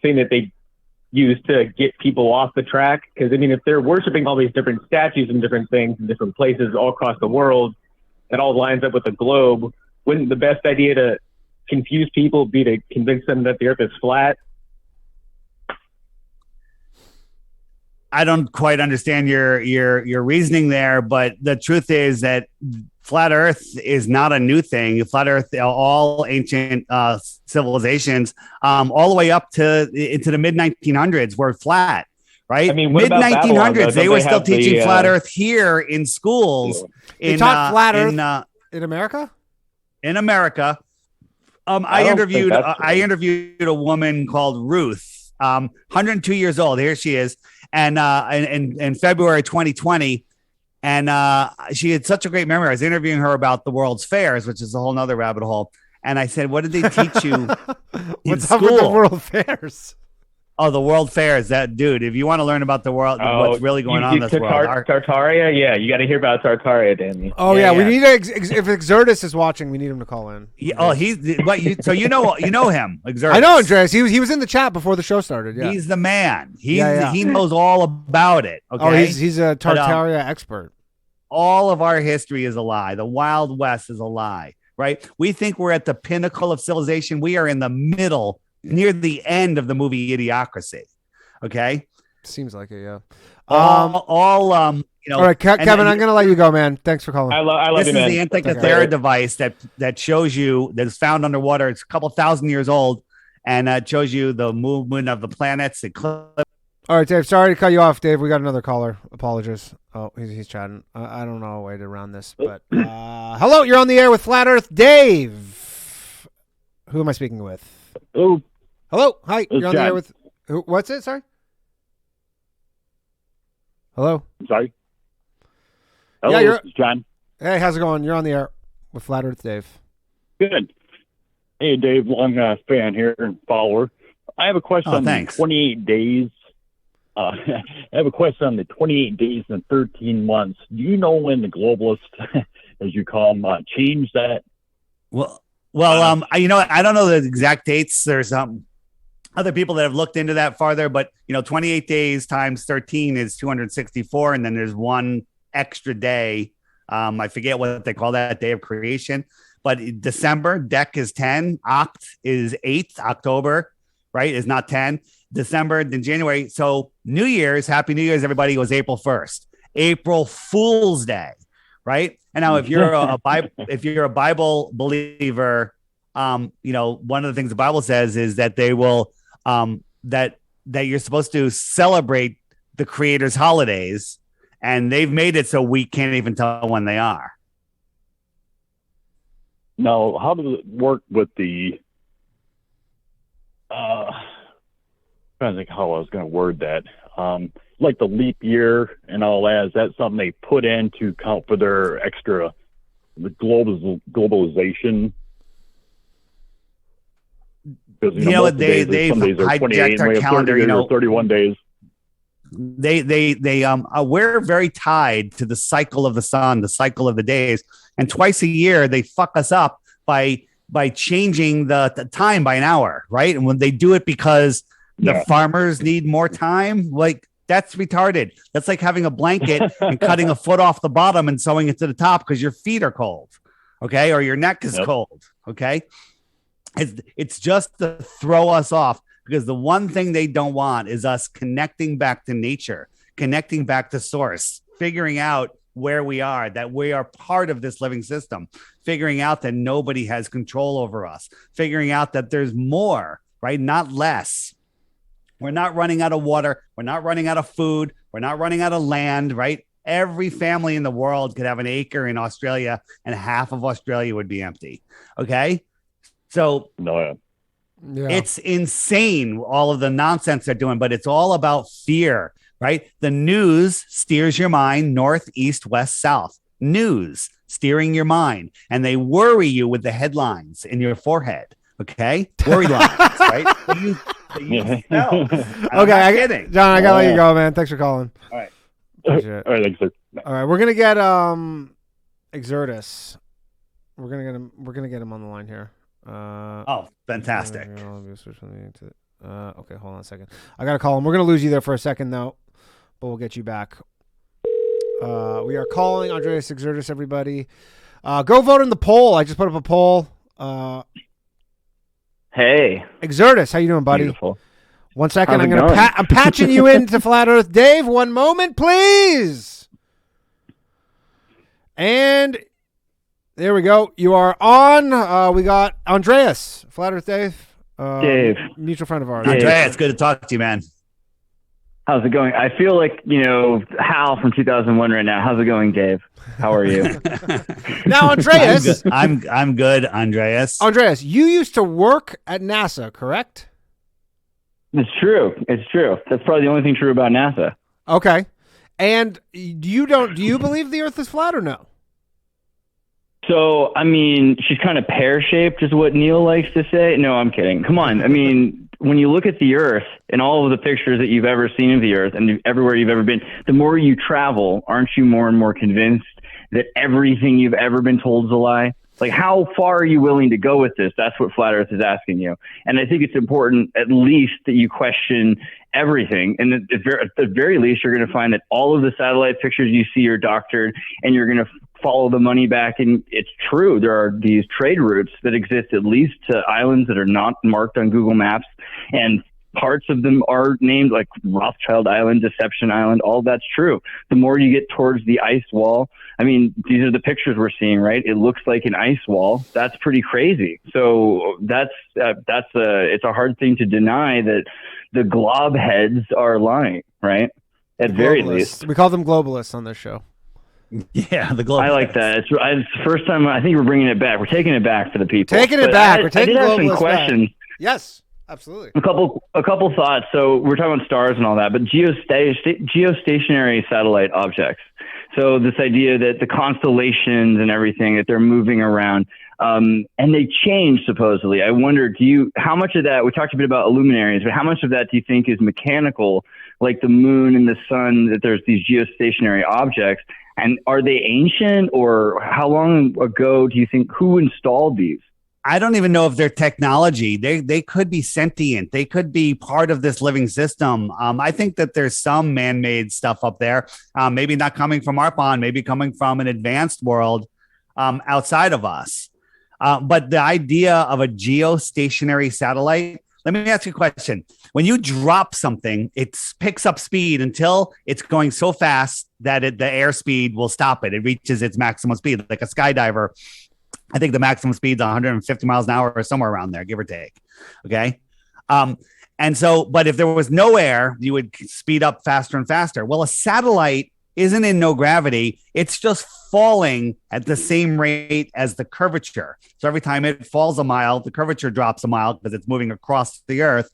thing that they use to get people off the track? Because I mean, if they're worshiping all these different statues and different things in different places all across the world, that all lines up with the globe. Wouldn't the best idea to confuse people be to convince them that the Earth is flat? I don't quite understand your reasoning there, but the truth is that flat Earth is not a new thing. Flat Earth, all ancient civilizations, all the way up to into the mid 1900s, were flat. Right? I mean, mid 1900s, they were still have teaching flat Earth here in schools. They taught flat Earth in America. In America, I interviewed a woman called Ruth, 102 years old. Here she is, and in February 2020. And she had such a great memory. I was interviewing her about the World's Fairs, which is a whole nother rabbit hole. And I said, what did they teach you What's up with the World Fairs? Oh, the World Fairs. That dude, if you want to learn about the world, what's really going on in this world. Tartaria? Yeah, you got to hear about Tartaria, Danny. Oh, yeah. We need if Exertus is watching, we need him to call in. Yeah, oh, so you know him, Exertus. I know Andreas. He was in the chat before the show started. Yeah. He's the man. He knows all about it. Okay. Oh, he's a Tartaria expert. All of our history is a lie. The Wild West is a lie, right? We think we're at the pinnacle of civilization. We are in the middle, near the end of the movie Idiocracy. Okay. Seems like it. Yeah. All right, Kevin, I'm going to let you go, man. Thanks for calling. I love this you, man. This is the Antikythera device that shows you, that is found underwater. It's a couple thousand years old, and it shows you the movement of the planets. All right, Dave. Sorry to cut you off, Dave. We got another caller. Apologies. Oh, he's chatting. I don't know a way to round this, but hello, you're on the air with Flat Earth Dave. Who am I speaking with? Hello. Hi. You're on the air with who? What's it? Sorry. Hello. Sorry. Hello, yeah, it's John. Hey, how's it going? You're on the air with Flat Earth Dave. Good. Hey, Dave, long fan here and follower. I have a question on thanks. the 28 days. I have a question on the 28 days and 13 months. Do you know when the globalists, as you call them, change that? Well, I don't know the exact dates. There's other people that have looked into that farther, but 28 days times 13 is 264, and then there's one extra day. I forget what they call that, day of creation. But December, Dec is 10, Oct is 8th, October, right, is not 10. December, then January. So New Year's, Happy New Year's, everybody, was April 1st. April Fool's Day, right? And now if you're a Bible believer, one of the things the Bible says is that they will that you're supposed to celebrate the Creator's holidays, and they've made it so we can't even tell when they are. Now, how does it work with the trying to think how I was going to word that. Like the leap year and all that, is that something they put in to count for their extra globalization? Because they've hijacked our calendar. 31 days. We're very tied to the cycle of the sun, the cycle of the days, and twice a year they fuck us up by changing the time by an hour, right? And when they do it because the farmers need more time, like, that's retarded. That's like having a blanket and cutting a foot off the bottom and sewing it to the top because your feet are cold, okay, or your neck is cold, okay. It's just to throw us off, because the one thing they don't want is us connecting back to nature, connecting back to source, figuring out where we are, that we are part of this living system, figuring out that nobody has control over us, figuring out that there's more, right? Not less. We're not running out of water. We're not running out of food. We're not running out of land, right? Every family in the world could have an acre in Australia, and half of Australia would be empty. Okay. So it's insane, all of the nonsense they're doing, but it's all about fear, right? The news steers your mind north, east, west, south. News steering your mind, and they worry you with the headlines in your forehead. Okay, worry lines, right? Okay, John, I gotta let you go, man. Thanks for calling. All right, thanks, sir. All right, we're gonna get Exertus We're gonna get him. We're gonna get him on the line here. Oh, fantastic. Okay, hold on a second. I gotta call him. We're gonna lose you there for a second though, but we'll get you back. We are calling Andreas Exertus. Everybody, go vote in the poll. I just put up a poll. Hey, Exertus, how you doing, buddy? beautiful. 1 second. How's I'm it gonna. going? I'm patching you into Flat Earth, Dave. 1 moment, please. And there we go. You are on. We got Andreas, Flat Earth Dave. Dave. Mutual friend of ours. Dave. Andrea, it's good to talk to you, man. How's it going? I feel like, Hal from 2001 right now. How's it going, Dave? How are you? Now, Andreas. I'm good, Andreas. Andreas, you used to work at NASA, correct? It's true. It's true. That's probably the only thing true about NASA. Okay. And do you believe the Earth is flat or no? So, I mean, she's kind of pear-shaped is what Neil likes to say. No, I'm kidding. Come on. I mean, when you look at the Earth and all of the pictures that you've ever seen of the Earth and everywhere you've ever been, the more you travel, aren't you more and more convinced that everything you've ever been told is a lie? Like, how far are you willing to go with this? That's what Flat Earth is asking you. And I think it's important, at least, that you question everything. And at the very least, you're going to find that all of the satellite pictures you see are doctored, and you're going to follow the money back. And it's true. There are these trade routes that exist, at least to islands that are not marked on Google Maps. And parts of them are named like Rothschild Island, Deception Island. All that's true. The more you get towards the ice wall, I mean, these are the pictures we're seeing, right? It looks like an ice wall. That's pretty crazy. So it's a hard thing to deny that the glob heads are lying, right? At very least. We call them globalists on this show. Yeah, the globalists. I like that. It's the first time. I think we're bringing it back. We're taking it back for the people. We're taking I did have some globalists questions. back. Yes. Absolutely. A couple thoughts. So we're talking about stars and all that, but geostationary satellite objects. So this idea that the constellations and everything, that they're moving around, and they change supposedly. I wonder, how much of that, we talked a bit about luminaries, but how much of that do you think is mechanical, like the moon and the sun, that there's these geostationary objects? And are they ancient, or how long ago do you think, who installed these? I don't even know if they're technology. They could be sentient. They could be part of this living system. I think that there's some man-made stuff up there. Maybe not coming from our pond, maybe coming from an advanced world outside of us. But the idea of a geostationary satellite, let me ask you a question. When you drop something, it picks up speed until it's going so fast that the airspeed will stop it. It reaches its maximum speed, like a skydiver. I think the maximum speed is 150 miles an hour or somewhere around there, give or take. Okay. And so, but if there was no air, you would speed up faster and faster. Well, a satellite isn't in no gravity. It's just falling at the same rate as the curvature. So every time it falls a mile, the curvature drops a mile because it's moving across the Earth.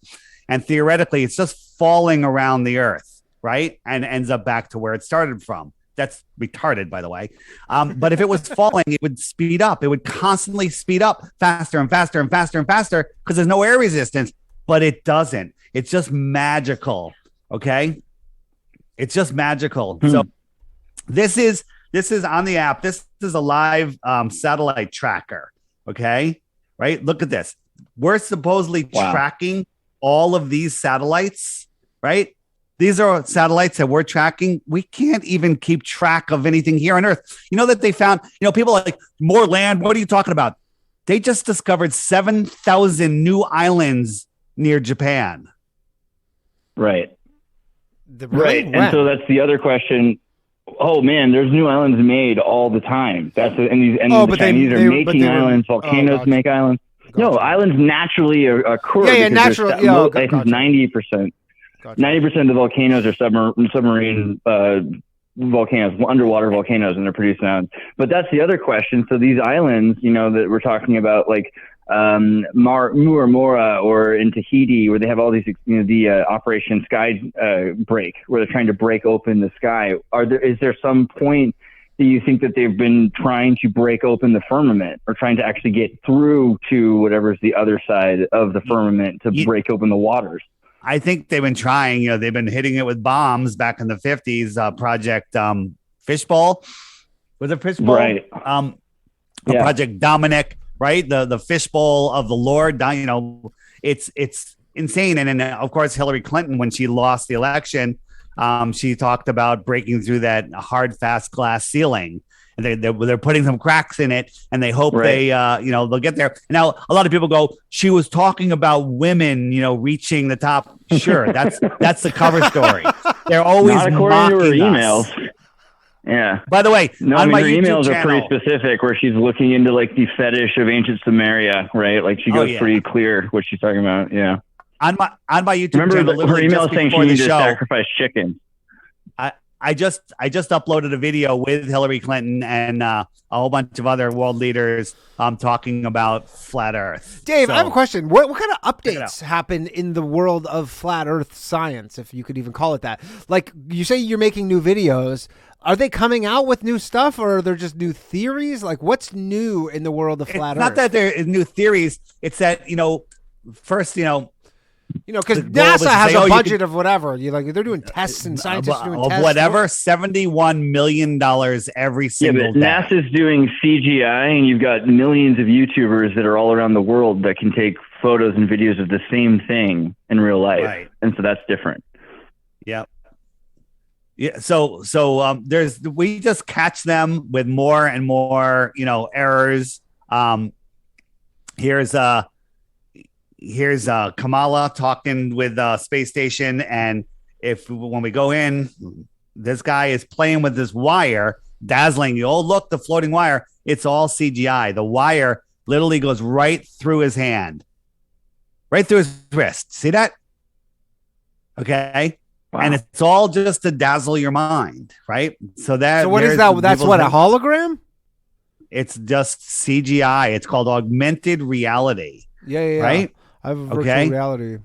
And theoretically, it's just falling around the Earth, right? And ends up back to where it started from. That's retarded, by the way. But if it was falling, it would speed up. It would constantly speed up faster and faster and faster and faster because there's no air resistance, but it doesn't. It's just magical. Okay. It's just magical. So this is on the app. This is a live satellite tracker. Okay. Right. Look at this. We're supposedly tracking all of these satellites, right? These are satellites that we're tracking. We can't even keep track of anything here on Earth. You know that they found, people are like, more land. What are you talking about? They just discovered 7,000 new islands near Japan. Right. Right. And so that's the other question. Oh man, there's new islands made all the time. The Chinese are making islands. Volcanoes make islands. Gotcha. No, islands naturally occur. Yeah, naturally. I think 90%. 90% of the volcanoes are submarine volcanoes, underwater volcanoes, and they're producing islands. But that's the other question. So these islands, that we're talking about, like Muramura or in Tahiti, where they have all these, the Operation Sky Break, where they're trying to break open the sky. Is there some point that you think that they've been trying to break open the firmament, or trying to actually get through to whatever's the other side of the firmament to break open the waters? I think they've been trying. They've been hitting it with bombs back in the 50s. Project Fishbowl. Was it Fishbowl? Right. Project Dominic, right? The fishbowl of the Lord. You know, it's insane. And then of course Hillary Clinton, when she lost the election, she talked about breaking through that hard, fast glass ceiling. And they're putting some cracks in it, and they hope they'll get there. Now, a lot of people go, she was talking about women, reaching the top. Sure, that's the cover story. They're always not according to her emails. Us. Yeah. By the way, no, on my her YouTube emails channel, are pretty specific, where she's looking into like the fetish of ancient Samaria, right? Like she goes pretty clear what she's talking about. Yeah. On my YouTube channel, her email saying she needs to sacrifice chicken. I just uploaded a video with Hillary Clinton and a whole bunch of other world leaders talking about flat Earth. Dave, I have a question. What kind of updates happen in the world of flat Earth science, if you could even call it that? Like, you say you're making new videos. Are they coming out with new stuff, or are there just new theories? Like, what's new in the world of flat Earth? Not that there is new theories. It's that, first, because NASA has a budget of whatever. They're doing tests and scientists doing tests. Whatever, $71 million every single day. NASA's doing CGI, and you've got millions of YouTubers that are all around the world that can take photos and videos of the same thing in real life. Right. And so that's different. Yeah. Yeah. So we just catch them with more and more, errors. Here's Kamala talking with space station, and when we go in, this guy is playing with this wire, dazzling you. Oh, look, the floating wire. It's all CGI. The wire literally goes right through his hand, right through his wrist. See that? Okay. Wow. And it's all just to dazzle your mind, right? So what is that? That's what, a hologram? It's just CGI. It's called augmented reality. Yeah. Right? I have a virtual reality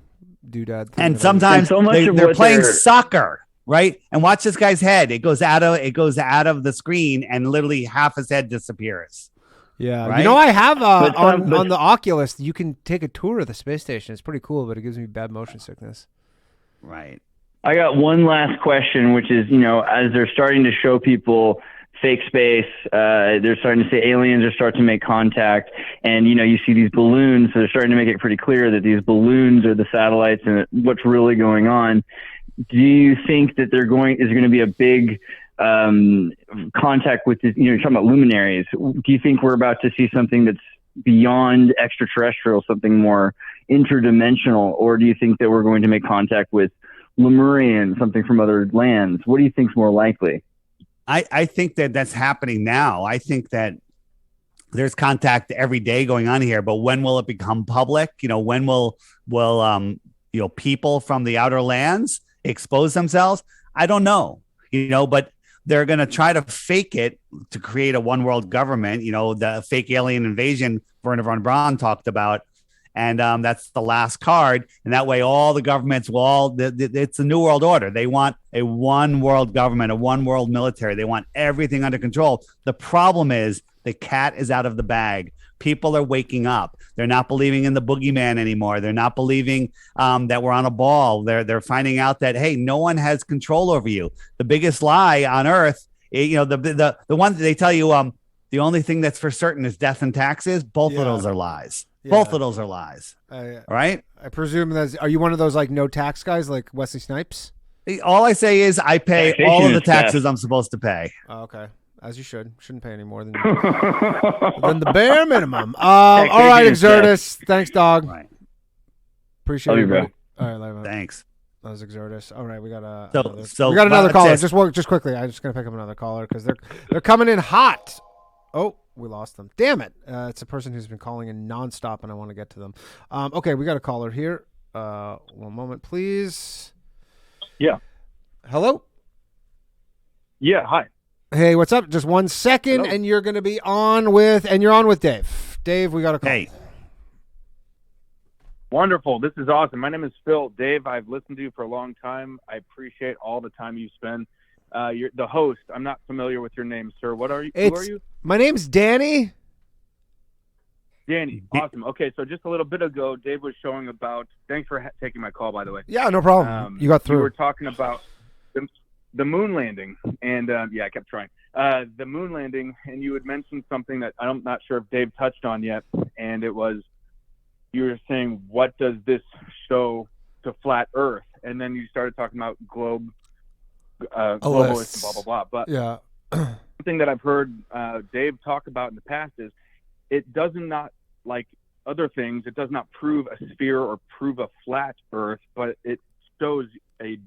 doodad. And sometimes they're playing soccer, right? And watch this guy's head. It goes out of the screen, and literally half his head disappears. Yeah, right? I have on the Oculus, you can take a tour of the space station. It's pretty cool, but it gives me bad motion sickness. Right. I got one last question, which is, as they're starting to show people fake space, they're starting to say aliens are starting to make contact, and you see these balloons, so they're starting to make it pretty clear that these balloons are the satellites and what's really going on. Do you think that is there going to be a big contact with this? You're talking about luminaries. Do you think we're about to see something that's beyond extraterrestrial, something more interdimensional, or do you think that we're going to make contact with Lemurian, something from other lands? What do you think is more likely? I think that's happening now. I think that there's contact every day going on here, but when will it become public? When will people from the outer lands expose themselves? I don't know, but they're going to try to fake it to create a one world government, the fake alien invasion Werner von Braun talked about. And that's the last card. And that way, all the governments will it's a new world order. They want a one world government, a one world military. They want everything under control. The problem is the cat is out of the bag. People are waking up. They're not believing in the boogeyman anymore. They're not believing that we're on a ball. They're finding out that, hey, no one has control over you. The biggest lie on earth, the one that they tell you, the only thing that's for certain is death and taxes. Both of those are lies. Yeah. Both of those are lies. All right. I presume are you one of those like no tax guys like Wesley Snipes? All I say is I pay all of the taxes I'm supposed to pay. Oh, okay. As you should. Shouldn't pay any more than the bare minimum. All right, Exertus. Thanks, dog. Right. Appreciate it, bro. All right, later. Thanks. That was Exertus. All right, we got another caller. Just quickly. I'm just gonna pick up another caller because they're coming in hot. Oh, we lost them. Damn it. It's a person who's been calling in nonstop, and I want to get to them. Okay, we got a caller here. One moment, please. Yeah. Hello? Yeah, hi. Hey, what's up? Just 1 second, hello. And you're going to be on with Dave. Dave, we got a call. Hey. Wonderful. This is awesome. My name is Phil. Dave, I've listened to you for a long time. I appreciate all the time you spend. You're the host. I'm not familiar with your name, sir. Who are you? My name's Danny. Danny. Awesome. Okay, so just a little bit ago, Dave was showing about. Thanks for taking my call, by the way. Yeah, no problem. You got through. We were talking about the moon landing, and I kept trying. the moon landing, and you had mentioned something that I'm not sure if Dave touched on yet, and it was you were saying, what does this show to flat Earth? And then you started talking about globalists and blah blah blah. But yeah, something that I've heard Dave talk about in the past is it does not, like other things, it does not prove a sphere or prove a flat Earth, but it shows a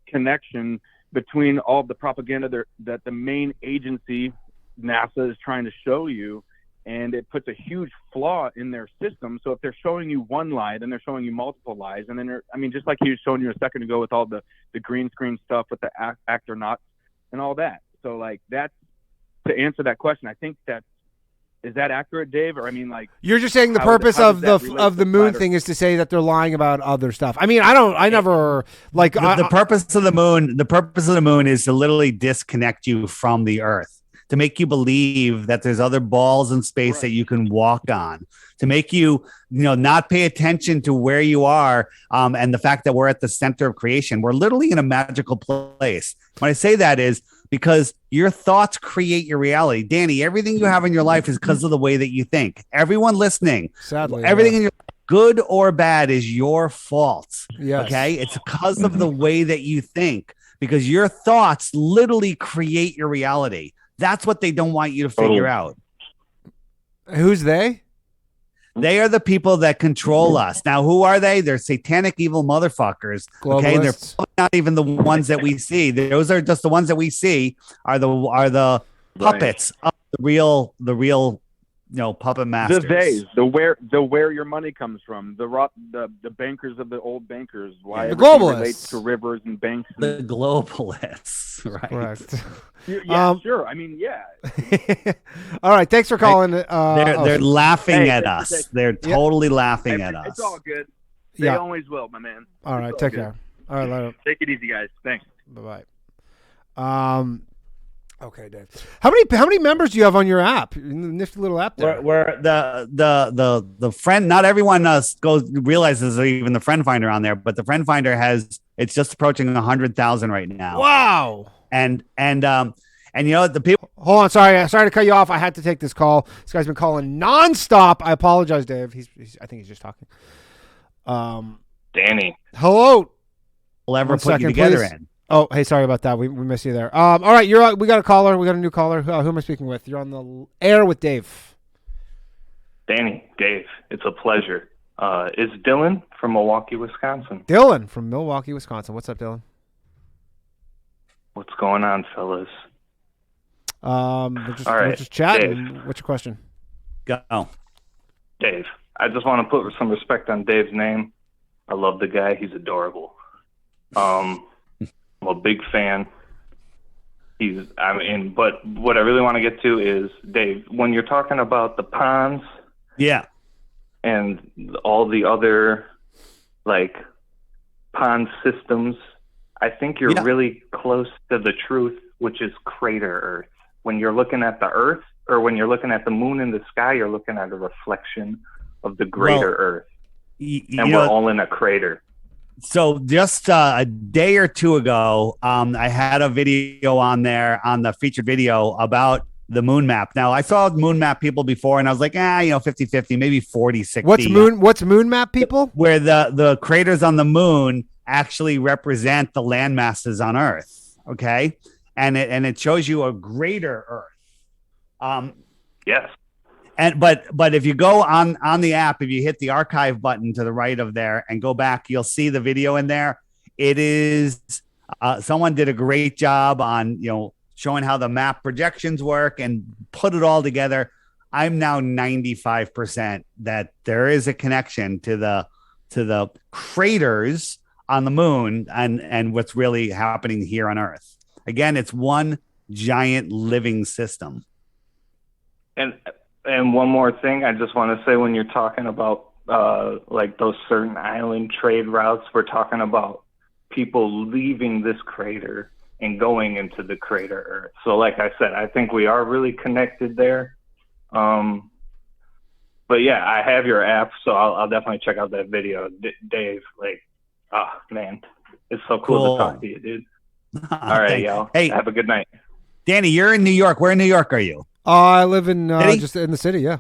connection between all the propaganda that the main agency, NASA, is trying to show you, and it puts a huge flaw in their system. So if they're showing you one lie, then they're showing you multiple lies, and then just like he was showing you a second ago with all the green screen stuff with the actor not and all that. So like that's to answer that question. I think is that accurate, Dave? Or you're just saying the purpose of the moon thing is to say that they're lying about other stuff. The purpose of the moon is to literally disconnect you from the Earth, to make you believe that there's other balls in space that you can walk on, to make you, not pay attention to where you are, and the fact that we're at the center of creation. We're literally in a magical place. When I say that is because your thoughts create your reality. Danny, everything you have in your life is because of the way that you think. Everyone listening, sadly, everything in your life, good or bad, is your fault. Yes. Okay? It's because of the way that you think, because your thoughts literally create your reality. That's what they don't want you to figure out. Who's they? They are the people that control us. Now, who are they? They're satanic, evil motherfuckers. Okay, they're not even the ones that we see. Those are just the ones that we see are the puppets of the real puppet masters. The where your money comes from, the bankers of the old bankers. Why the globalists relates to rivers and banks. The globalists, right? Correct. Sure. All right. Thanks for calling. They're laughing at us. They're totally laughing at us. It's all good. They always will, my man. All right. Take care. All right. Later. Take it easy, guys. Thanks. Bye bye. Okay, Dave. How many members do you have on your app? Nifty little app there. Where the friend, not everyone realizes there's even the friend finder on there, but the friend finder it's just approaching 100,000 right now. Wow. And the people. Hold on, sorry to cut you off. I had to take this call. This guy's been calling nonstop. I apologize, Dave. I think he's just talking. Danny. Hello. We'll ever put you together please. In. Oh, hey, sorry about that. We missed you there. All right, we got a caller. We got a new caller. Who am I speaking with? You're on the air with Dave. Danny, Dave, it's a pleasure. It's Dylan from Milwaukee, Wisconsin. Dylan from Milwaukee, Wisconsin. What's up, Dylan? What's going on, fellas? We're just chatting. Dave. What's your question? Go. Dave, I just want to put some respect on Dave's name. I love the guy. He's adorable. I'm a big fan. But what I really want to get to is, Dave, when you're talking about the ponds, and all the other pond systems, I think you're really close to the truth, which is crater Earth. When you're looking at the Earth, or when you're looking at the moon in the sky, you're looking at a reflection of the greater Earth, and we're all in a crater. So just a day or two ago, I had a video on there on the featured video about the moon map. Now, I saw moon map people before, and I was like, 50-50, maybe 40-60. What's moon map people? Where the craters on the moon actually represent the land masses on Earth. Okay, and it shows you a greater Earth. Yes. But if you go on the app, if you hit the archive button to the right of there and go back, you'll see the video in there. It is someone did a great job on showing how the map projections work and put it all together. I'm now 95% that there is a connection to the craters on the moon and what's really happening here on Earth. Again, it's one giant living system. And one more thing, I just want to say, when you're talking about those certain island trade routes, we're talking about people leaving this crater and going into the crater Earth. So like I said, I think we are really connected there. But yeah, I have your app, so I'll definitely check out that video. Dave, man, it's so cool to talk to you, dude. All right, y'all. Hey, have a good night. Danny, you're in New York. Where in New York are you? I live in City? just in the city. Yeah.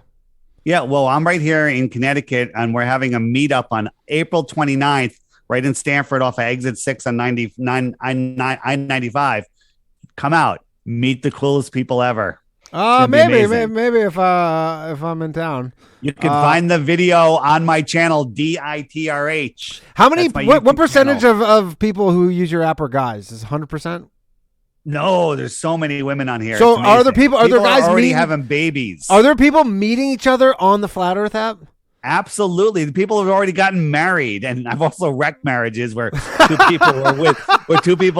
Yeah, well, I'm right here in Connecticut, and we're having a meetup on April 29th, right in Stamford off of Exit 6 on 95. Come out. Meet the coolest people ever. Maybe if I'm in town. You can find the video on my channel, DITRH. How many? What percentage channel. of people who use your app are guys? Is 100%? No, there's so many women on here. So are there people? Are there guys already meeting, having babies? Are there people meeting each other on the Flat Earth app? Absolutely. The people have already gotten married, and I've also wrecked marriages where two people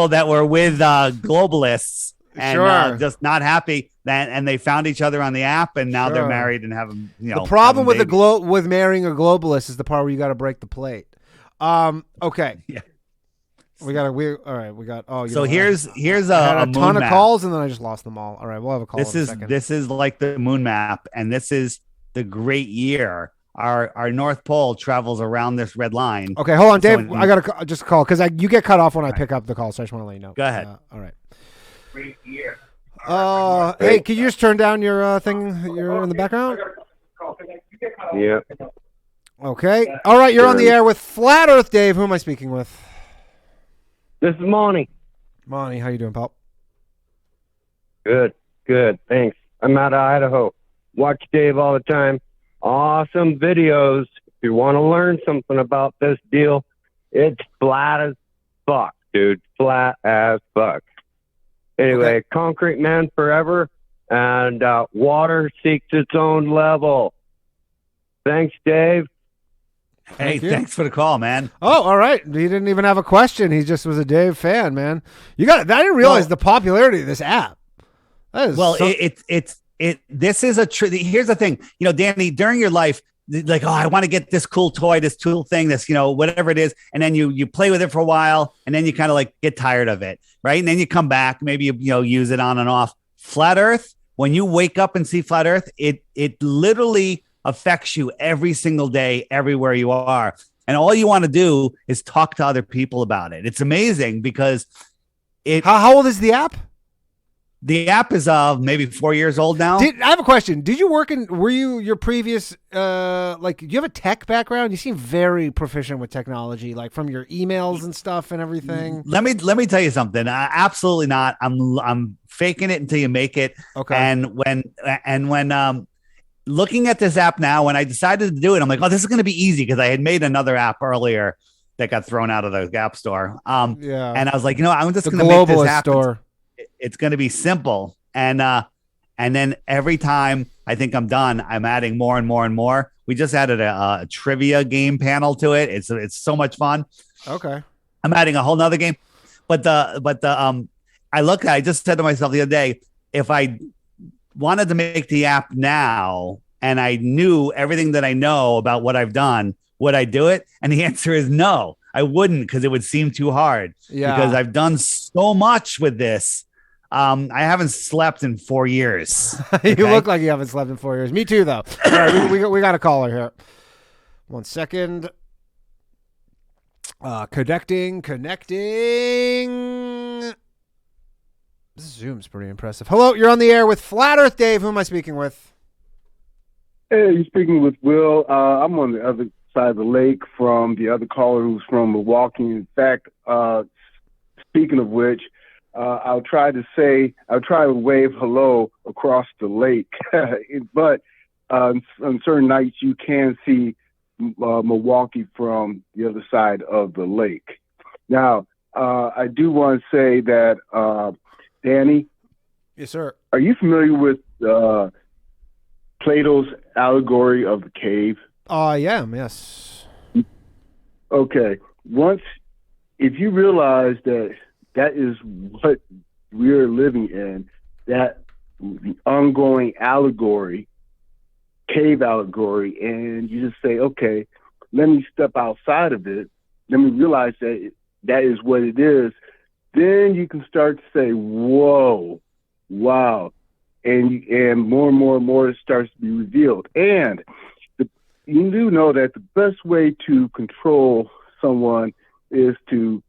that were with globalists and just not happy. And they found each other on the app, and now they're married and have the problem with with marrying a globalist is the part where you got to break the plate. Okay. Yeah. We got. So here's I had a ton moon of map. calls, and then I just lost them all. All right, we'll have a call. This in a second. is like the moon map, and this is the great year. Our North Pole travels around this red line. Okay, hold on, Dave. I got to just call because you get cut off when I pick up the call, so I just want to let you know. Go ahead. All right. Great year. Hey, can you just turn down your thing? You're in the background. Yeah. Okay. All right, you're on the air with Flat Earth Dave. Who am I speaking with? This is Monty. Monty, how you doing, pal? Good. Thanks. I'm out of Idaho. Watch Dave all the time. Awesome videos. If you want to learn something about this deal, it's flat as fuck, dude. Flat as fuck. Anyway, okay. Concrete Man forever, and water seeks its own level. Thanks, Dave. Hey, thanks for the call, man. Oh, all right. He didn't even have a question. He just was a Dave fan, man. I didn't realize the popularity of this app. This is here's the thing, Danny, during your life, like, I want to get this cool toy, this tool thing, this, whatever it is. And then you play with it for a while, and then you kind of like get tired of it. Right. And then you come back, maybe you use it on and off. Flat Earth, when you wake up and see Flat Earth, it literally affects you every single day, everywhere you are. And all you want to do is talk to other people about it. It's amazing because How old is the app? The app is maybe 4 years old now. I have a question. Did you were you your previous, do you have a tech background? You seem very proficient with technology, like from your emails and stuff and everything. Let me tell you something. Absolutely not. I'm faking it until you make it. Okay. And when looking at this app now, when I decided to do it, I'm like, oh, this is going to be easy because I had made another app earlier that got thrown out of the App Store. Yeah. And I was like, I'm just going to make this app. It's going to be simple. And then every time I think I'm done, I'm adding more and more and more. We just added a trivia game panel to it. It's so much fun. Okay. I'm adding a whole nother game. But I just said to myself the other day, if I wanted to make the app now and I knew everything that I know about what I've done, would I do it? And the answer is no, I wouldn't, because it would seem too hard. Yeah. Because I've done so much with this. I haven't slept in 4 years. You look like you haven't slept in 4 years. Me too, though. All right, we got a caller here. 1 second. Connecting. This Zoom's pretty impressive. Hello, you're on the air with Flat Earth Dave. Who am I speaking with? Hey, you're speaking with Will. I'm on the other side of the lake from the other caller who's from Milwaukee. In fact, speaking of which, I'll try to wave hello across the lake, but on certain nights you can see Milwaukee from the other side of the lake. Now, I do want to say that, Danny. Yes, sir. Are you familiar with Plato's allegory of the cave? I am, yes. Okay. If you realize that is what we're living in, that the ongoing allegory, cave allegory, and you just say, okay, let me step outside of it. Let me realize that is what it is. Then you can start to say, whoa, wow. And more and more and more it starts to be revealed. And you do know that the best way to control someone is to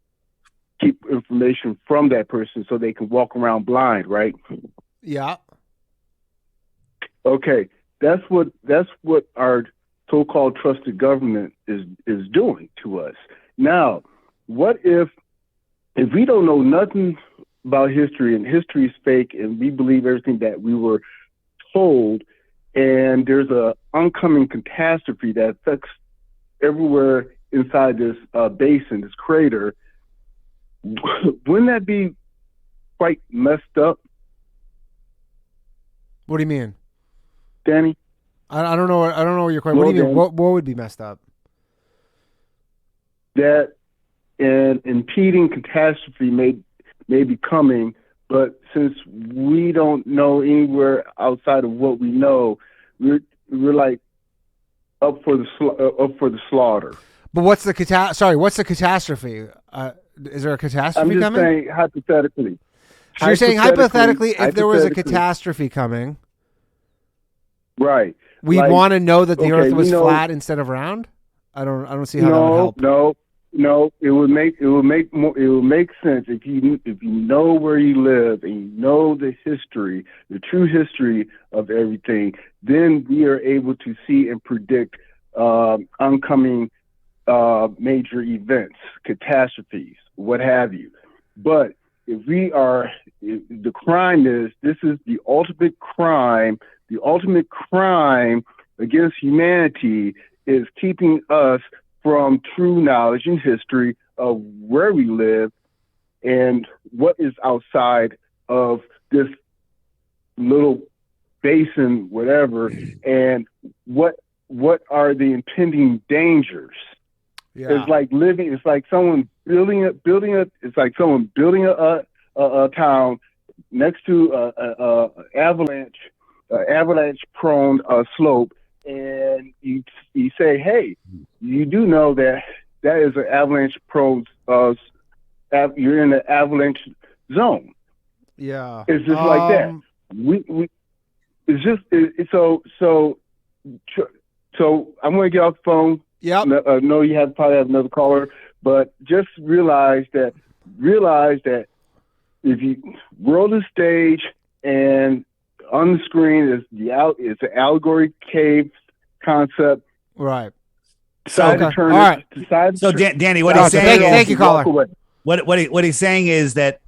keep information from that person so they can walk around blind, right? Yeah. Okay, that's what our so-called trusted government is doing to us. Now, what if we don't know nothing about history and history is fake and we believe everything that we were told, and there's a oncoming catastrophe that affects everywhere inside this basin, this crater? Wouldn't that be quite messed up? What do you mean, Danny? I don't know. I don't know what your question. What do you mean? What would be messed up? That an impeding catastrophe may be coming, but since we don't know anywhere outside of what we know, we're like up for the slaughter. But what's the What's the catastrophe? Is there a catastrophe coming? I'm just saying hypothetically. So you're saying hypothetically, if there was a catastrophe coming, right? We want to know that the Earth was flat instead of round. I don't see how that would help. No. It would make sense if you know where you live and you know the history, the true history of everything. Then we are able to see and predict oncoming major events, catastrophes, what have you. But if the crime this is the ultimate crime. The ultimate crime against humanity is keeping us from true knowledge and history of where we live and what is outside of this little basin, whatever, and what are the impending dangers. Yeah. It's like someone building a town next to a avalanche prone slope, and you say, hey, you do know that is an avalanche prone you're in the avalanche zone. Yeah, it's just like that. It's just so I'm going to get off the phone. Yeah. No, you probably have another caller, but just realize that if you world is stage and on the screen is it's an allegory cave concept. Right. So, Danny, what he's saying? Thank you, caller. What he's saying is that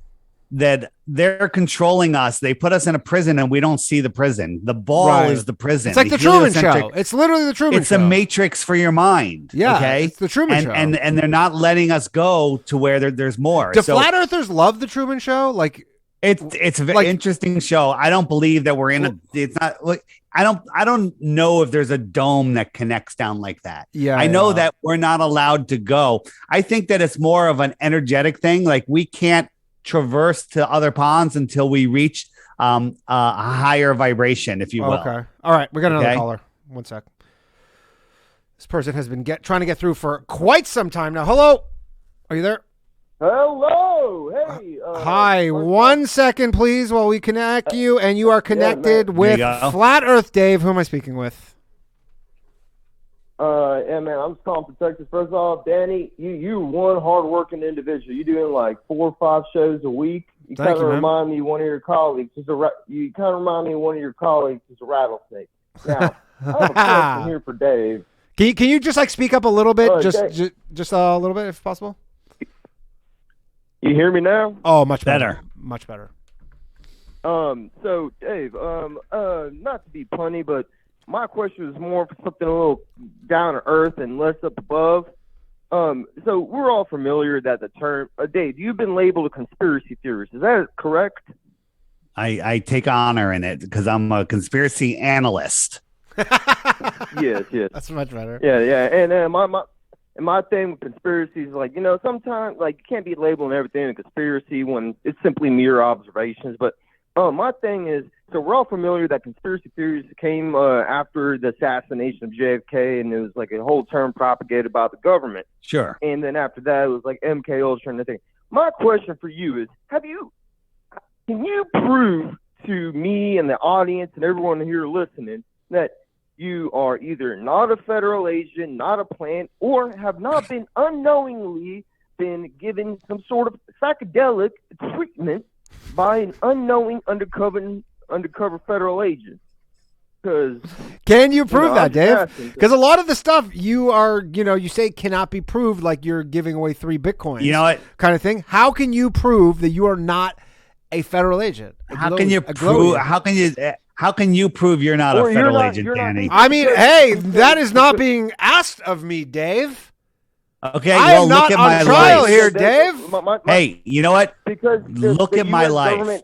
they're controlling us. They put us in a prison, and we don't see the prison. The ball is the prison. It's like the Truman Show. It's literally the Truman Show. It's a matrix for your mind. Yeah. Okay. It's the Truman Show. And they're not letting us go to where there's more. Do flat earthers love the Truman Show? Like. It's a very interesting show. I don't believe that we're in it's not like I don't know if there's a dome that connects down like that. Yeah. I know that we're not allowed to go. I think that it's more of an energetic thing. Like we can't traverse to other ponds until we reach a higher vibration, if you will. Okay. All right. We got another caller. One sec. This person has been trying to get through for quite some time now. Hello. Are you there? Hello. Hey. Hi. 1 second, please, while we connect you. And you are connected with Flat Earth Dave. Who am I speaking with? Yeah, man. I'm just calling for Texas. First off, Danny, you one hardworking individual. You're doing like 4 or 5 shows a week. You kind of remind me of one of your colleagues. You kind of remind me of one of your colleagues is a rattlesnake. Now, I have a question here for Dave. Can you just like speak up a little bit, just a little bit, if possible? You hear me now? Oh, much better. Much better. So Dave, not to be punny, but my question is more for something a little down to earth and less up above. So we're all familiar that the term, Dave, you've been labeled a conspiracy theorist. Is that correct? I take honor in it because I'm a conspiracy analyst. Yes. That's much better. Yeah. And my thing with conspiracies is like, sometimes like you can't be labeling everything a conspiracy when it's simply mere observations. But my thing is, so we're all familiar that conspiracy theories came after the assassination of JFK, and it was like a whole term propagated by the government. Sure. And then after that, it was like MK Ultra and the thing. My question for you is, can you prove to me and the audience and everyone here listening that you are either not a federal agent, not a plant, or have not been unknowingly been given some sort of psychedelic treatment by an unknowing undercover federal agent. Can you prove that, Dave? asking. Because a lot of the stuff you say cannot be proved, like you're giving away 3 Bitcoins. You know what? Kind of thing. How can you prove that you are not a federal agent? How can you prove you're not a federal agent, Danny? I mean, hey, that is not being asked of me, Dave. Okay, I am not look at on my trial life. here, Dave. Hey, you know what? Because Look at my life.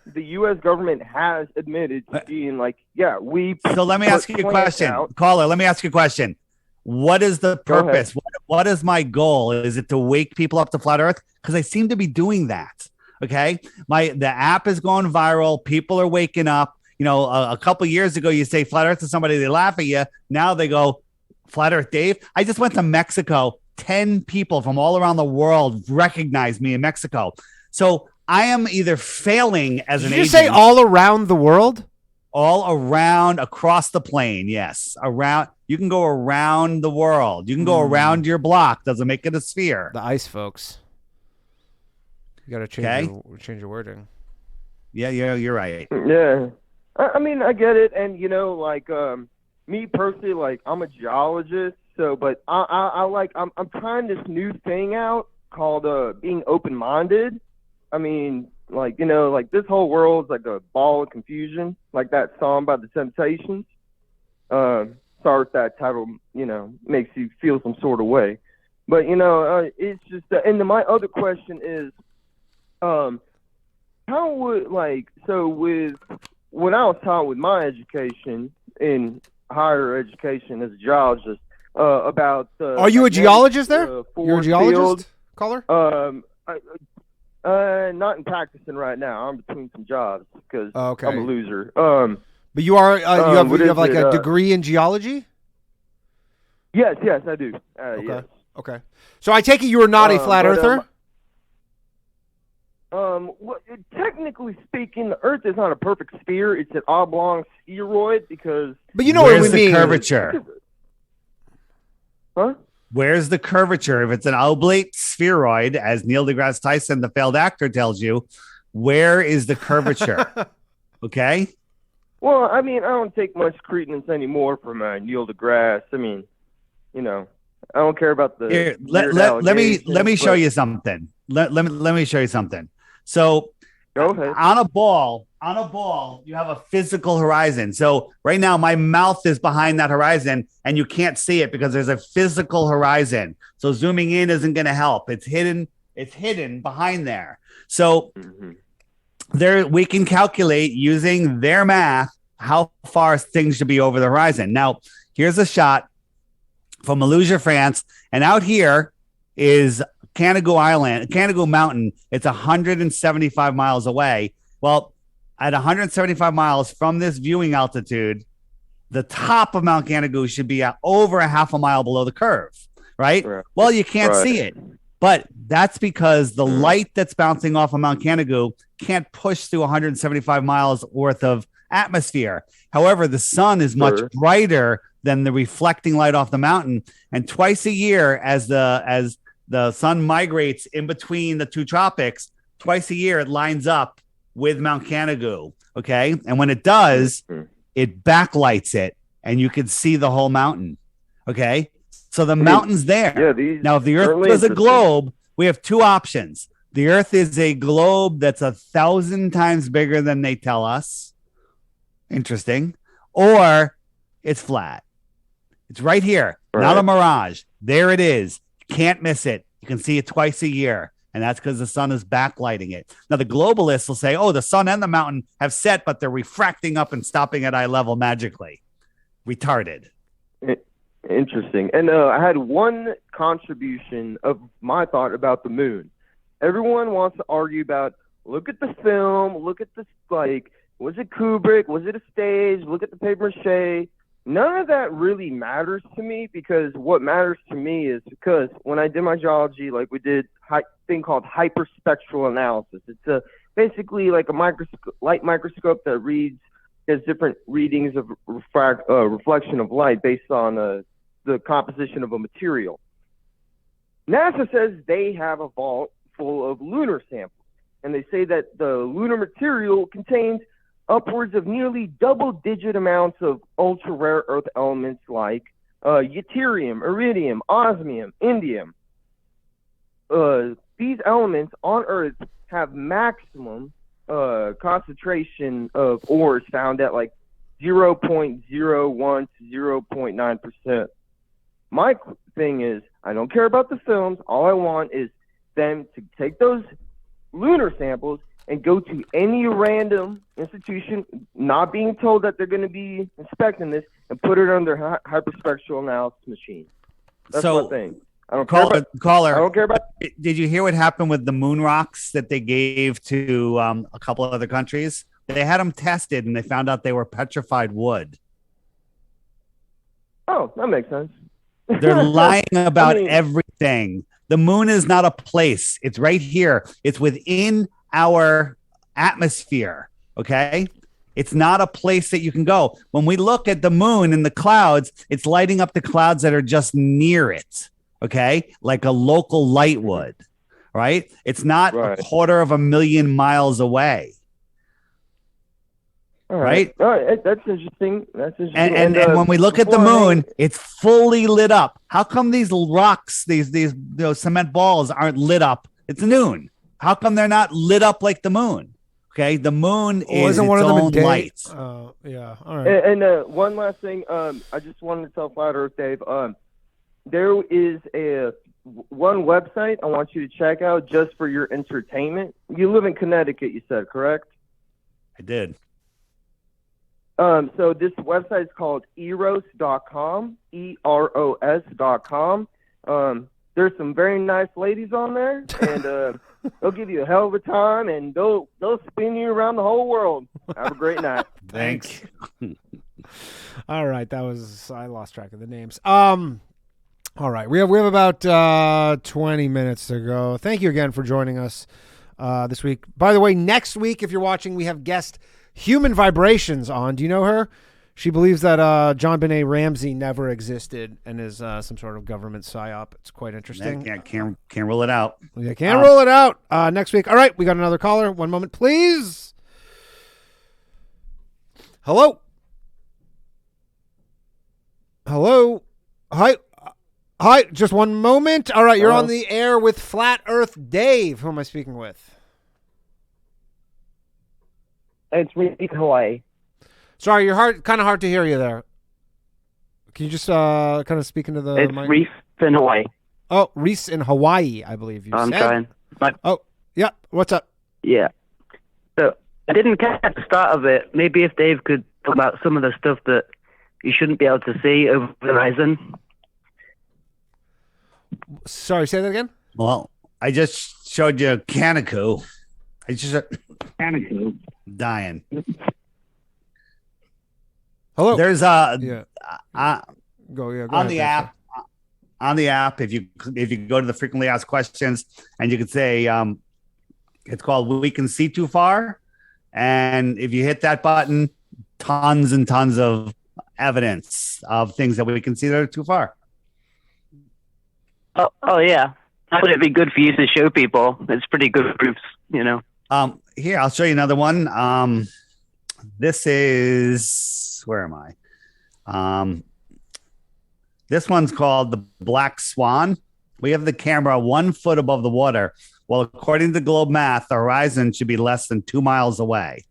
The U.S. government has admitted to being like, yeah, we. So let me ask you a question, caller. Let me ask you a question. What is the purpose? What is my goal? Is it to wake people up to flat Earth? Because I seem to be doing that. Okay, the app is going viral. People are waking up. You know, a couple years ago, you say flat Earth to somebody, they laugh at you. Now they go, Flat Earth Dave. I just went to Mexico. 10 people from all around the world recognized me in Mexico. So I am either failing as an agent. Did you say all around the world? All around, across the plane. Yes. Around. You can go around the world. You can go around your block. Doesn't make it a sphere. The ice folks. You got to change your wording. Yeah, you're right. Yeah. I mean, I get it. And, me personally, like, I'm a geologist, but I'm trying this new thing out called being open-minded. I mean, this whole world's like a ball of confusion, like that song by the Temptations. Sorry if that title, makes you feel some sort of way. But, it's just, and then my other question is, how would, with when I was taught with my education in higher education as a geologist, about are you a geologist there? You're a geologist, caller? Not in practicing right now. I'm between some jobs because I'm a loser. But you are you have like a degree in geology? Yes, I do. Okay. Yes. Okay. So I take it you are not a flat earther? Technically speaking, the Earth is not a perfect sphere. It's an oblong spheroid because. But you know what we mean. Where's the curvature? Huh? Where's the curvature? If it's an oblate spheroid, as Neil deGrasse Tyson, the failed actor, tells you, where is the curvature? Okay. Well, I mean, I don't take much credence anymore from Neil deGrasse. I mean, I don't care about the. Here, let me show you something. Let me show you something. So go ahead. On a ball, you have a physical horizon. So right now my mouth is behind that horizon and you can't see it because there's a physical horizon. So zooming in isn't going to help. It's hidden behind there. So there we can calculate using their math how far things should be over the horizon. Now, here's a shot from Malousia, France, and out here is Canigou Mountain. It's 175 miles away. Well, at 175 miles from this viewing altitude, the top of Mount Canigou should be at over a half a mile below the curve, right? Well, you can't see it, but that's because the light that's bouncing off of Mount Canigou can't push through 175 miles worth of atmosphere. However, the sun is much brighter than the reflecting light off the mountain, and twice a year, as the sun migrates in between the two tropics, twice a year it lines up with Mount Canigou. Okay. And when it does, it backlights it and you can see the whole mountain. Okay. So the mountain's there. Now, if the Earth was a globe, we have two options. The Earth is a globe that's 1,000 times bigger than they tell us. Interesting. Or it's flat. It's right here. Not a mirage. There it is. Can't miss it. You can see it twice a year, and that's because the sun is backlighting it. Now, the globalists will say, oh, the sun and the mountain have set, but they're refracting up and stopping at eye level magically. Retarded. Interesting. And I had one contribution of my thought about the moon. Everyone wants to argue about, look at the film, look at this, was it Kubrick? Was it a stage? Look at the paper mache. None of that really matters to me, because what matters to me is because when I did my geology, we did a thing called hyperspectral analysis. It's basically like a light microscope that has different readings of reflection of light based on the composition of a material. NASA says they have a vault full of lunar samples. And they say that the lunar material contains upwards of nearly double-digit amounts of ultra-rare earth elements like yttrium, iridium, osmium, indium. These elements on Earth have maximum concentration of ores found at like 0.01 to 0.9%. My thing is, I don't care about the films. All I want is them to take those lunar samples and go to any random institution, not being told that they're going to be inspecting this, and put it on their hyperspectral analysis machine. That's my thing. I don't care about, caller. I don't care about. Did you hear what happened with the moon rocks that they gave to a couple of other countries? They had them tested, and they found out they were petrified wood. Oh, that makes sense. They're lying about everything. The moon is not a place. It's right here. It's within our atmosphere. Okay. It's not a place that you can go. When we look at the moon in the clouds, it's lighting up the clouds that are just near it. Okay. Like a local light would, right? It's not a 250,000 miles away. All right. All right. That's interesting. That's interesting. And when we look at the moon, it's fully lit up. How come these rocks, these cement balls aren't lit up? It's noon. How come they're not lit up like the moon? Okay, the moon is its own light. Yeah. All right. And one last thing, I just wanted to tell Flat Earth Dave, there is one website I want you to check out just for your entertainment. You live in Connecticut, you said, correct? I did. So this website is called eros.com, EROS.com. There's some very nice ladies on there, and they'll give you a hell of a time, and they'll spin you around the whole world. Have a great night. Thanks. All right, I lost track of the names. All right, we have about 20 minutes to go. Thank you again for joining us this week. By the way, next week, if you're watching, we have guest Human Vibrations on. Do you know her? She believes that John Benet Ramsey never existed and is some sort of government psyop. It's quite interesting. Can't rule it out. Yeah, can't rule it out. Next week. All right, we got another caller. One moment, please. Hello. Hello. Hi. Hi. Just one moment. All right, you're on the air with Flat Earth Dave. Who am I speaking with? It's Reese Hawaii. Sorry, you're kind of hard to hear you there. Can you just kind of speak into the mic? It's Reese in Hawaii. Oh, Reese in Hawaii, I believe you said. I'm trying. Oh, yeah. What's up? Yeah. So I didn't catch the start of it. Maybe if Dave could talk about some of the stuff that you shouldn't be able to see over the horizon. Sorry, say that again? Well, I just showed you Kaneko. Kaneko. Dying. Hello. There's Go on ahead, the app. On the app, if you go to the frequently asked questions, and you can say it's called "We Can See Too Far," and if you hit that button, tons and tons of evidence of things that we can see that are too far. Oh yeah. Would it be good for you to show people? It's pretty good proofs, you know. Here, I'll show you another one. This is, where am I? This one's called the Black Swan. We have the camera 1 foot above the water. Well, according to Globe Math, the horizon should be less than 2 miles away,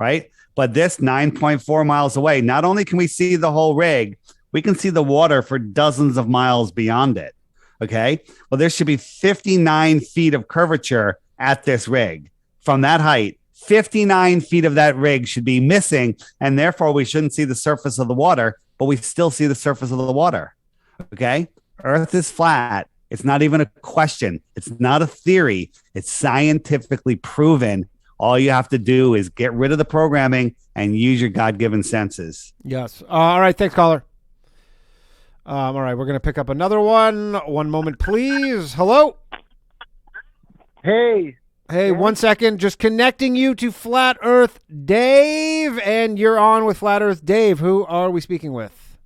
right? But this 9.4 miles away, not only can we see the whole rig, we can see the water for dozens of miles beyond it. Okay. Well, there should be 59 feet of curvature at this rig. From that height, 59 feet of that rig should be missing, and therefore we shouldn't see the surface of the water, but we still see the surface of the water. Okay. Earth is flat. It's not even a question. It's not a theory. It's scientifically proven. All you have to do is get rid of the programming and use your God-given senses. Yes. All right. Thanks, caller. All right, we're going to pick up another one. One moment, please. Hello? Hey. Hey, 1 second. Just connecting you to Flat Earth Dave, and you're on with Flat Earth Dave. Who are we speaking with?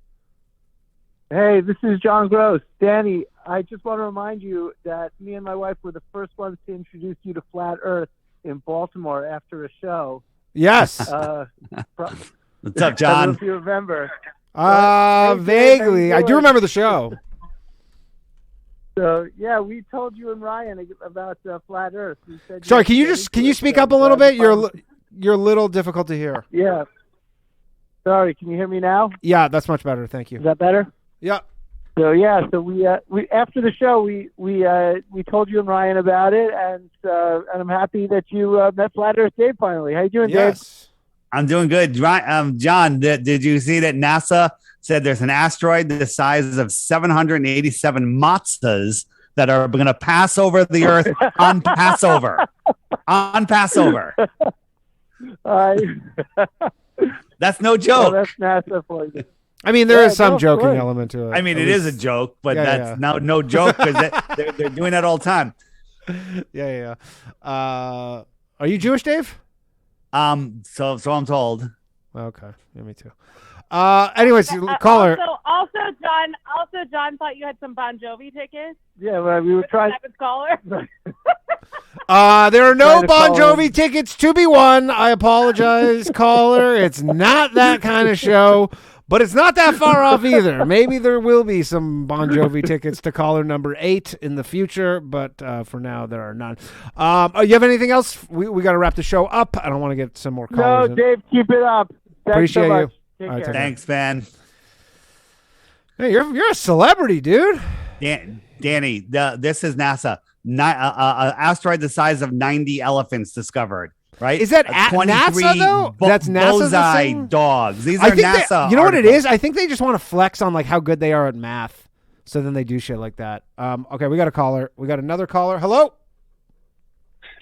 Hey, this is John Gross. Danny, I just want to remind you that me and my wife were the first ones to introduce you to Flat Earth in Baltimore after a show. Yes. What's up, I don't know John? if you remember. Vaguely. I do remember the show. So yeah, we told you and Ryan about Flat Earth. We said Sorry, can you speak up a little bit? You're a little difficult to hear. Yeah. Sorry, can you hear me now? Yeah, that's much better. Thank you. Is that better? Yeah. So yeah, so we after the show we told you and Ryan about it, and I'm happy that you met Flat Earth Dave finally. How you doing, Dave? I'm doing good. John, did you see that NASA said there's an asteroid the size of 787 matzahs that are going to pass over the Earth on Passover? On Passover. That's no joke. Well, that's NASA for you. I mean, there is some joking element to it. I mean, it is a joke, but that's no joke because they're doing that all the time. Yeah. Are you Jewish, Dave? So I'm told. Okay, yeah, me too. Anyways, caller. Also, John thought you had some Bon Jovi tickets. Yeah, well, we were trying. Caller. There are no Bon Jovi tickets to be won. I apologize, caller. It's not that kind of show, but it's not that far off either. Maybe there will be some Bon Jovi tickets to caller number 8 in the future, but for now there are none. You have anything else? We got to wrap the show up. I don't want to get some more callers. No, Dave, keep it up. Thanks Appreciate so much. you. Take All right, care. Thanks, man. Hey, you're a celebrity, dude. Danny, this is NASA. Asteroid the size of 90 elephants discovered. Right? Is that at NASA though? That's NASA's bullseye dogs. These are NASA. You know what it is? I think they just want to flex on like how good they are at math. So then they do shit like that. Okay, we got a caller. We got another caller. Hello.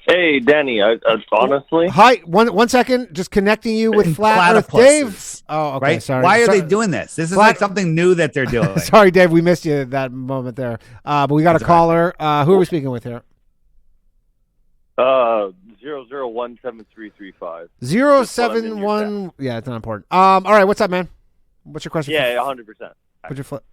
Hey, Danny. Honestly, hi. One second. Just connecting you with Flat Earth Dave. Oh, okay. Right? Sorry. Why are they doing this? This is like something new that they're doing. Sorry, Dave. We missed you at that moment there. But we got a caller. Who are we speaking with here? 0017335. 071. Yeah, it's not important. All right. What's up, man? What's your question? Yeah, 100%. What's your flip?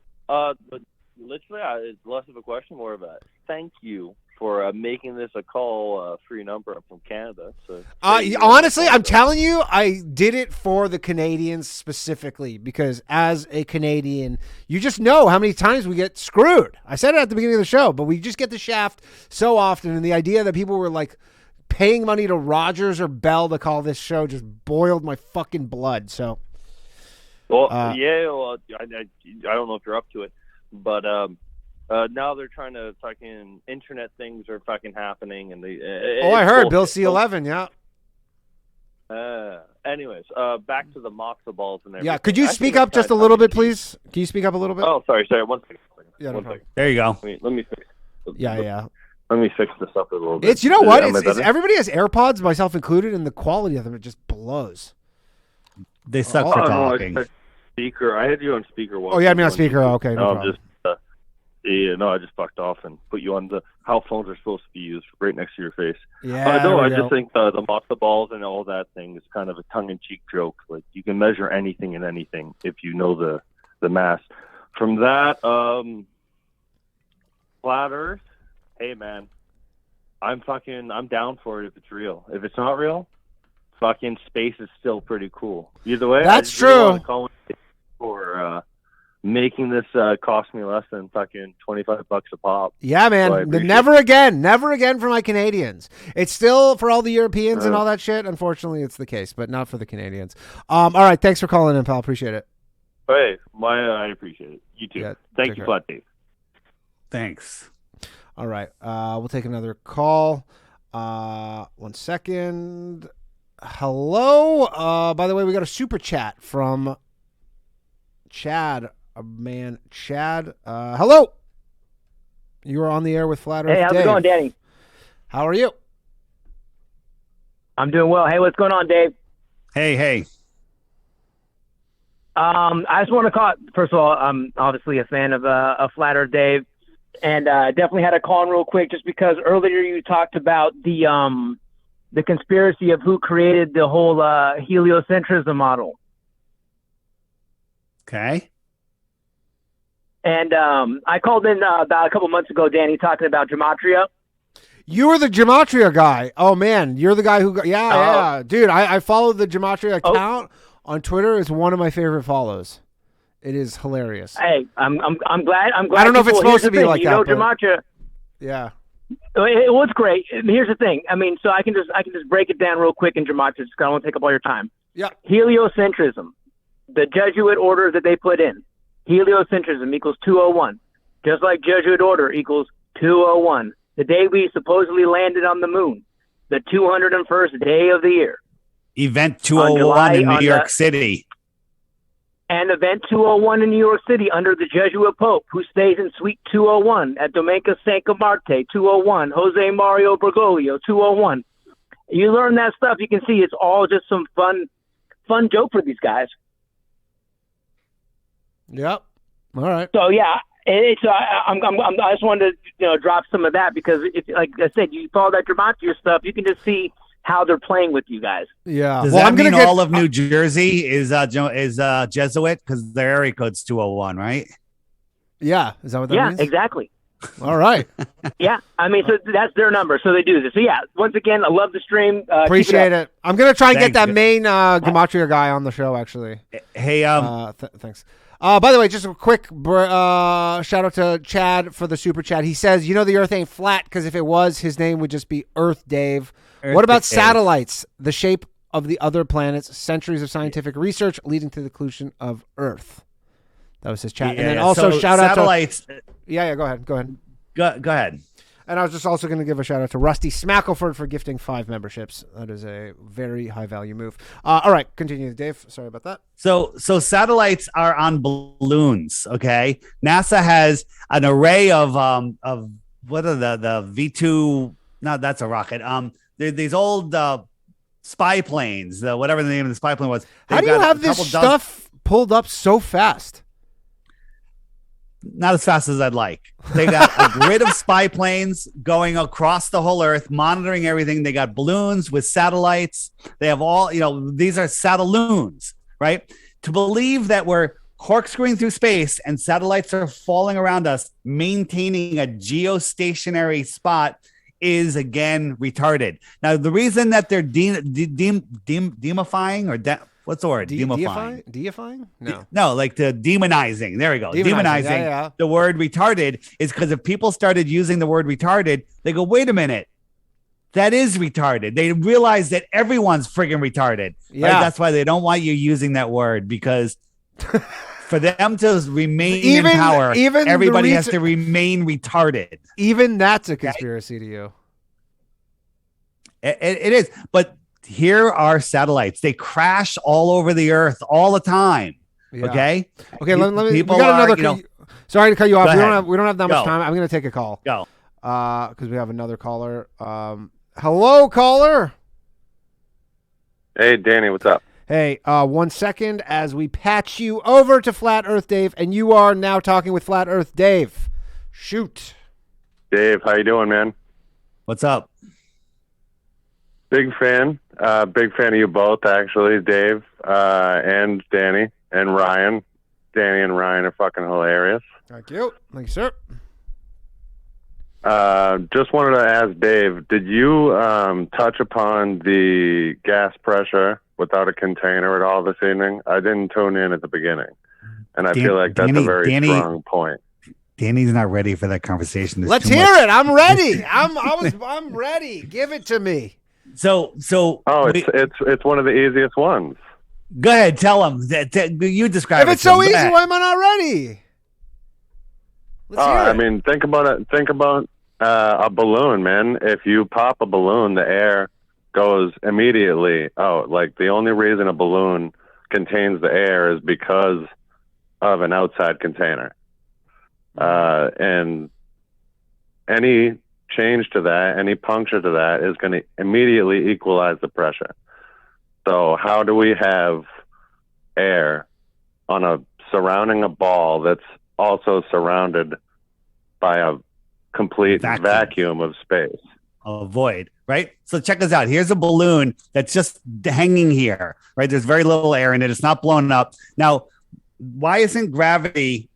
Literally, it's less of a question, more of a thank you for making this a call free number. I'm from Canada. So honestly, I'm telling you, I did it for the Canadians specifically because as a Canadian, you just know how many times we get screwed. I said it at the beginning of the show, but we just get the shaft so often. And the idea that people were like paying money to Rogers or Bell to call this show just boiled my fucking blood. So, I don't know if you're up to it, but now they're trying to fucking internet things are fucking happening, and they. I heard Bill C-11. Yeah. Anyways, back to the matzo balls and everything. Yeah, could you speak up just a little bit, please? Can you speak up a little bit? Oh, sorry. 1 second. Yeah, no One problem. second. There you go. Let me fix. Yeah. Let me fix this up a little bit. It's, you know what? Am I It's better? everybody has AirPods, myself included, and the quality of them, it just blows. They suck for talking. No, speaker. I had you on speaker. Oh, yeah, I mean on speaker. Oh, okay, no problem. I just fucked off and put you on how phones are supposed to be used right next to your face. Yeah, no, I there we just go. think the matzo balls and all that thing is kind of a tongue-in-cheek joke. Like, you can measure anything and anything if you know the mass. From that, flat Earth. Hey, man, I'm down for it if it's real. If it's not real, fucking space is still pretty cool. Either way, That's I just really true. wanna call in for making this cost me less than fucking $25 a pop. Yeah, man. So I appreciate Never again for my Canadians. It's still for all the Europeans and all that shit. Unfortunately, it's the case, but not for the Canadians. All right. Thanks for calling in, pal. Appreciate it. Hey, I appreciate it. You too. Yeah, Thank take you, care. Flat Dave. Thanks. All right. We'll take another call. 1 second. Hello. By the way, we got a super chat from Chad. Chad. Hello. You are on the air with Flat Earth Hey, how's Dave. it going, Danny? How are you? I'm doing well. Hey, what's going on, Dave? Hey. I just want to call. First of all, I'm obviously a fan of Flat Earth Dave, and definitely had to call in real quick just because earlier you talked about the conspiracy of who created the whole heliocentrism model. Okay. And I called in about a couple months ago, Danny, talking about gematria. You were the gematria guy. Oh man, you're the guy who got, yeah, dude. I follow the gematria account on Twitter. It's one of my favorite follows. It is hilarious. Hey, I'm glad. I don't know if it's supposed to be like that. Gematria. Yeah. It was great. Here's the thing. I mean, so I can just break it down real quick in gematria. Just 'cause I don't want to take up all your time. Yeah. Heliocentrism, the Jesuit order that they put in. Heliocentrism equals 201. Just like Jesuit order equals 201. The day we supposedly landed on the moon, the 201st day of the year. Event 201 in New York City. And Event 201 in New York City under the Jesuit Pope, who stays in Suite 201 at Domenica Santa Marte, 201, Jose Mario Bergoglio, 201. You learn that stuff, you can see it's all just some fun joke for these guys. Yep. All right. So yeah, I just wanted to drop some of that because if, like I said, you follow that gematria stuff, you can just see how they're playing with you guys. Yeah. Does that mean all of New Jersey is Jesuit because their area code's 201, right? Yeah. Is that what that means? Yeah, exactly. All right. Yeah. I mean, so that's their number. So they do this. So yeah, once again, I love the stream. Appreciate it. I'm going to try and get Thank that you. main gematria guy on the show, actually. Hey, thanks. By the way, just a quick shout out to Chad for the super chat. He says, the Earth ain't flat because if it was, his name would just be Earth Dave. What about satellites? The shape of the other planets, centuries of scientific research leading to the conclusion of Earth. That was his chat. And then also shout out to satellites. Yeah, go ahead. Go ahead. And I was just also going to give a shout out to Rusty Smackleford for gifting 5 memberships. That is a very high value move. All right, continue, Dave. Sorry about that. So satellites are on balloons. Okay, NASA has an array of what are the V2? No, that's a rocket. These old spy planes. Whatever the name of the spy plane was. How do you have this stuff pulled up so fast? Not as fast as I'd like. They got a grid of spy planes going across the whole Earth, monitoring everything. They got balloons with satellites. They have all, these are satelloons, right? To believe that we're corkscrewing through space and satellites are falling around us, maintaining a geostationary spot is, again, retarded. Now, the reason that they're demifying or what's the word? Demifying? Deifying? No. No, like the demonizing. There we go. Demonizing the word retarded is because if people started using the word retarded, they go, wait a minute. That is retarded. They realize that everyone's friggin' retarded. Yeah. Right? That's why they don't want you using that word because for them to remain in power, everybody has to remain retarded. Even that's a conspiracy to you. It is. But here are satellites. They crash all over the Earth all the time. Yeah. Okay. Let me. We got another. Sorry to cut you off. We don't have that much Go. time. I'm going to take a call. Go. Because we have another caller. Hello, caller. Hey, Danny. What's up? Hey, 1 second as we patch you over to Flat Earth Dave, and you are now talking with Flat Earth Dave. Shoot. Dave, how you doing, man? What's up? Big fan of you both, actually, Dave and Danny and Ryan. Danny and Ryan are fucking hilarious. Thank you. Thank you, sir. Just wanted to ask Dave, did you touch upon the gas pressure without a container at all this evening? I didn't tune in at the beginning, and I feel like that's a very strong point. Danny's not ready for that conversation. Let's hear it. I'm ready. I'm ready. Give it to me. It's one of the easiest ones. Go ahead, tell him. You describe it. If it's so easy, why am I not ready? Let's hear it. I mean, think about it. Think about a balloon, man. If you pop a balloon, the air goes immediately out. Like the only reason a balloon contains the air is because of an outside container. And any change to that, any puncture to that is going to immediately equalize the pressure. So how do we have air surrounding a ball that's also surrounded by a complete vacuum of space? A void, right? So check this out. Here's a balloon that's just hanging here, right? There's very little air in it. It's not blown up. Now, why isn't gravity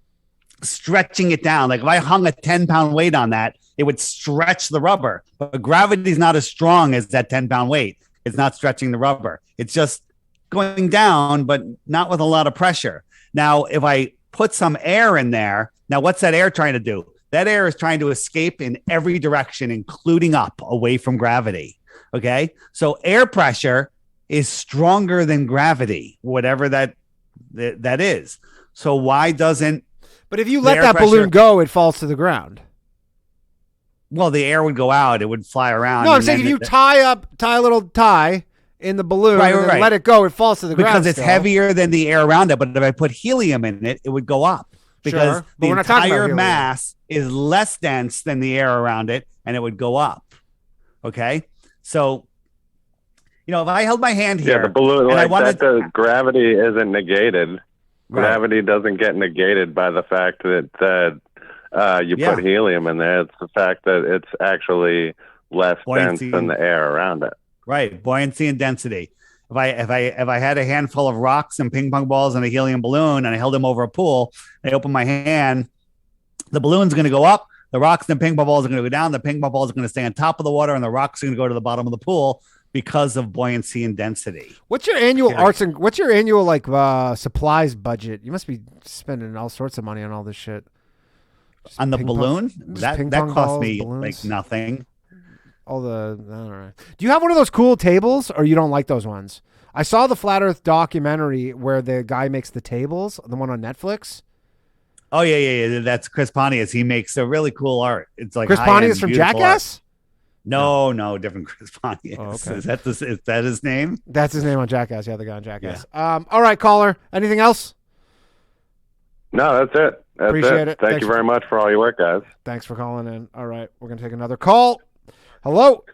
stretching it down. Like if I hung a 10-pound weight on that, it would stretch the rubber. But gravity is not as strong as that 10-pound weight. It's not stretching the rubber. It's just going down, but not with a lot of pressure. Now, if I put some air in there, now what's that air trying to do? That air is trying to escape in every direction, including up, away from gravity. Okay. So air pressure is stronger than gravity, whatever that is. So why doesn't. But if you let that balloon go, it falls to the ground. Well, the air would go out. It would fly around. No, I'm saying if you tie a little tie in the balloon and then let it go, it falls to the ground. Because it's heavier than the air around it. But if I put helium in it, it would go up. Because the entire mass is less dense than the air around it, and it would go up. Okay? So, if I held my hand here. Yeah, the balloon, the gravity isn't negated. Right. Gravity doesn't get negated by the fact that you put helium in there. It's the fact that it's actually less dense than the air around it. Right, buoyancy and density. If I had a handful of rocks and ping pong balls and a helium balloon and I held them over a pool, I open my hand, the balloon's going to go up, the rocks and ping pong balls are going to go down, the ping pong balls are going to stay on top of the water, and the rocks are going to go to the bottom of the pool because of buoyancy and density. What's your annual supplies budget? You must be spending all sorts of money on all this shit. Just on the balloon? That cost me balloons. Like nothing. All right. Do you have one of those cool tables, or you don't like those ones? I saw the Flat Earth documentary where the guy makes the tables, the one on Netflix. Oh yeah. That's Chris Pontius. He makes a really cool art. It's like Chris Pontius from Jackass. No, different Chris Pontius. Oh, okay. Is that his name? That's his name on Jackass. Yeah, the guy on Jackass. Yeah. All right, caller. Anything else? No, that's it. Appreciate it. Thank you very much for all your work, guys. Thanks for calling in. All right, we're gonna take another call. Hello.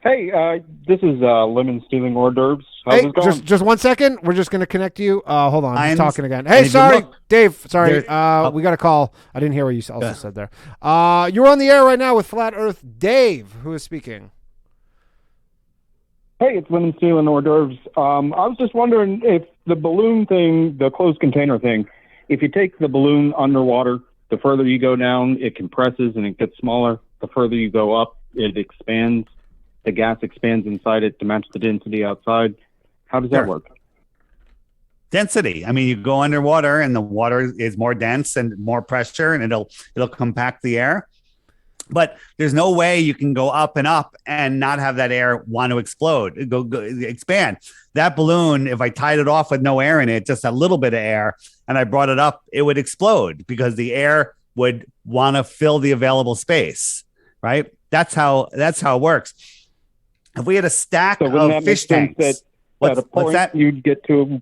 Hey, this is Lemon Stealing Hors d'oeuvres. How's it going? Just 1 second. We're just going to connect you. Hold on. I'm talking again. Hey, sorry, Dave. Sorry. We got a call. I didn't hear what you also said there. You're on the air right now with Flat Earth Dave, who is speaking. Hey, it's Lemon Stealing Hors d'oeuvres. I was just wondering if the balloon thing, the closed container thing, if you take the balloon underwater, the further you go down, it compresses and it gets smaller. The further you go up, it expands. The gas expands inside it to match the density outside. How does that work? Density. I mean, you go underwater and the water is more dense and more pressure, and it'll compact the air. But there's no way you can go up and up and not have that air want to explode, expand. That balloon, if I tied it off with no air in it, just a little bit of air, and I brought it up, it would explode because the air would want to fill the available space. Right? That's how it works. If we had a stack of fish tanks, what's that? You'd get to.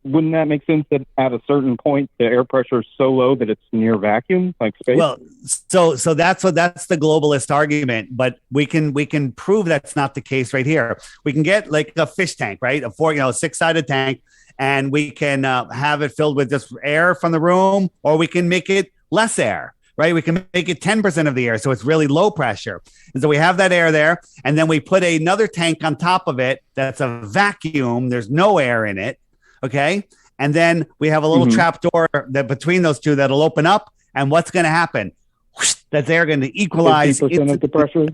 Wouldn't that make sense that at a certain point the air pressure is so low that it's near vacuum, like space? Well, so that's the globalist argument, but we can prove that's not the case right here. We can get like a fish tank, right? A 6-sided tank, and we can have it filled with just air from the room, or we can make it less air. Right, we can make it 10% of the air, so it's really low pressure. And so we have that air there, and then we put another tank on top of it that's a vacuum. There's no air in it, okay? And then we have a little trap door that between those two that'll open up, and what's going to happen? Whoosh, that air going to equalize. 50% of the pressure.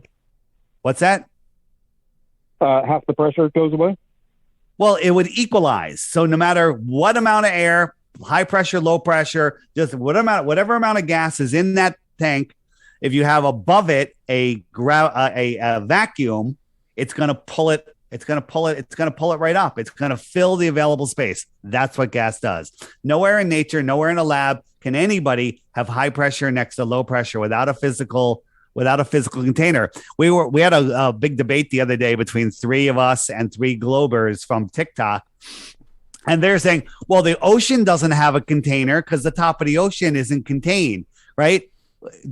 What's that? Half the pressure goes away? Well, it would equalize. So no matter what amount of air, high pressure, low pressure, just whatever amount of gas is in that tank, if you have above it a vacuum, it's going to pull it. It's going to pull it right up. It's going to fill the available space. That's what gas does. Nowhere in nature, nowhere in a lab can anybody have high pressure next to low pressure without a physical container. We had a big debate the other day between three of us and three Globers from TikTok. And they're saying, well, the ocean doesn't have a container because the top of the ocean isn't contained, right?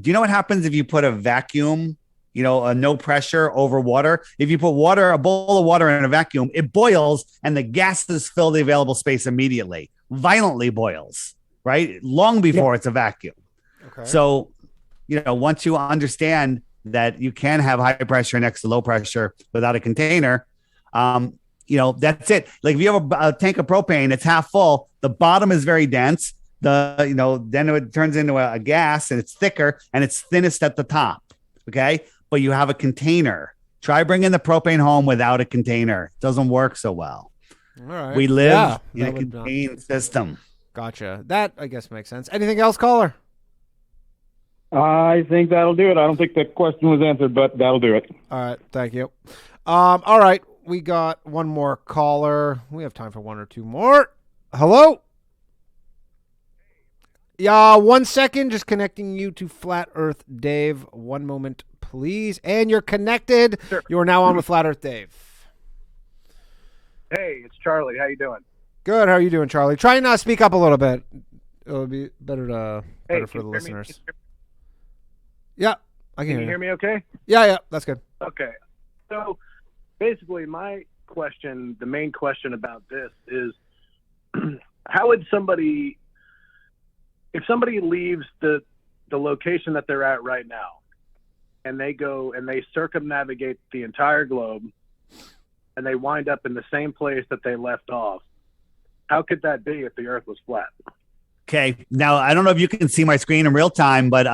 Do you know what happens if you put a vacuum, a no pressure over water? If you put a bowl of water in a vacuum, it boils and the gases fill the available space immediately, violently boils, right? Long before it's a vacuum. Okay. So, once you understand that you can have high pressure next to low pressure without a container, that's it. Like if you have a tank of propane, it's half full. The bottom is very dense. then it turns into a gas and it's thicker and it's thinnest at the top. Okay. But you have a container. Try bringing the propane home without a container. It doesn't work so well. All right. We live in that a would contained system. Gotcha. That, I guess, makes sense. Anything else, caller? I think that'll do it. I don't think the question was answered, but that'll do it. All right. Thank you. All right. We got one more caller. We have time for one or two more. Hello? Yeah, 1 second. Just connecting you to Flat Earth Dave. 1 moment, please. And you're connected. Sure. You are now on with Flat Earth Dave. Hey, it's Charlie. How you doing? Good. How are you doing, Charlie? Try and speak up a little bit. It'll be better for the listeners. Yeah, I can hear me okay? Yeah, that's good. Okay. So basically my question, the main question about this is how would somebody, if somebody leaves the location that they're at right now and they go and they circumnavigate the entire globe and they wind up in the same place that they left off, how could that be if the earth was flat? Okay. Now, I don't know if you can see my screen in real time, but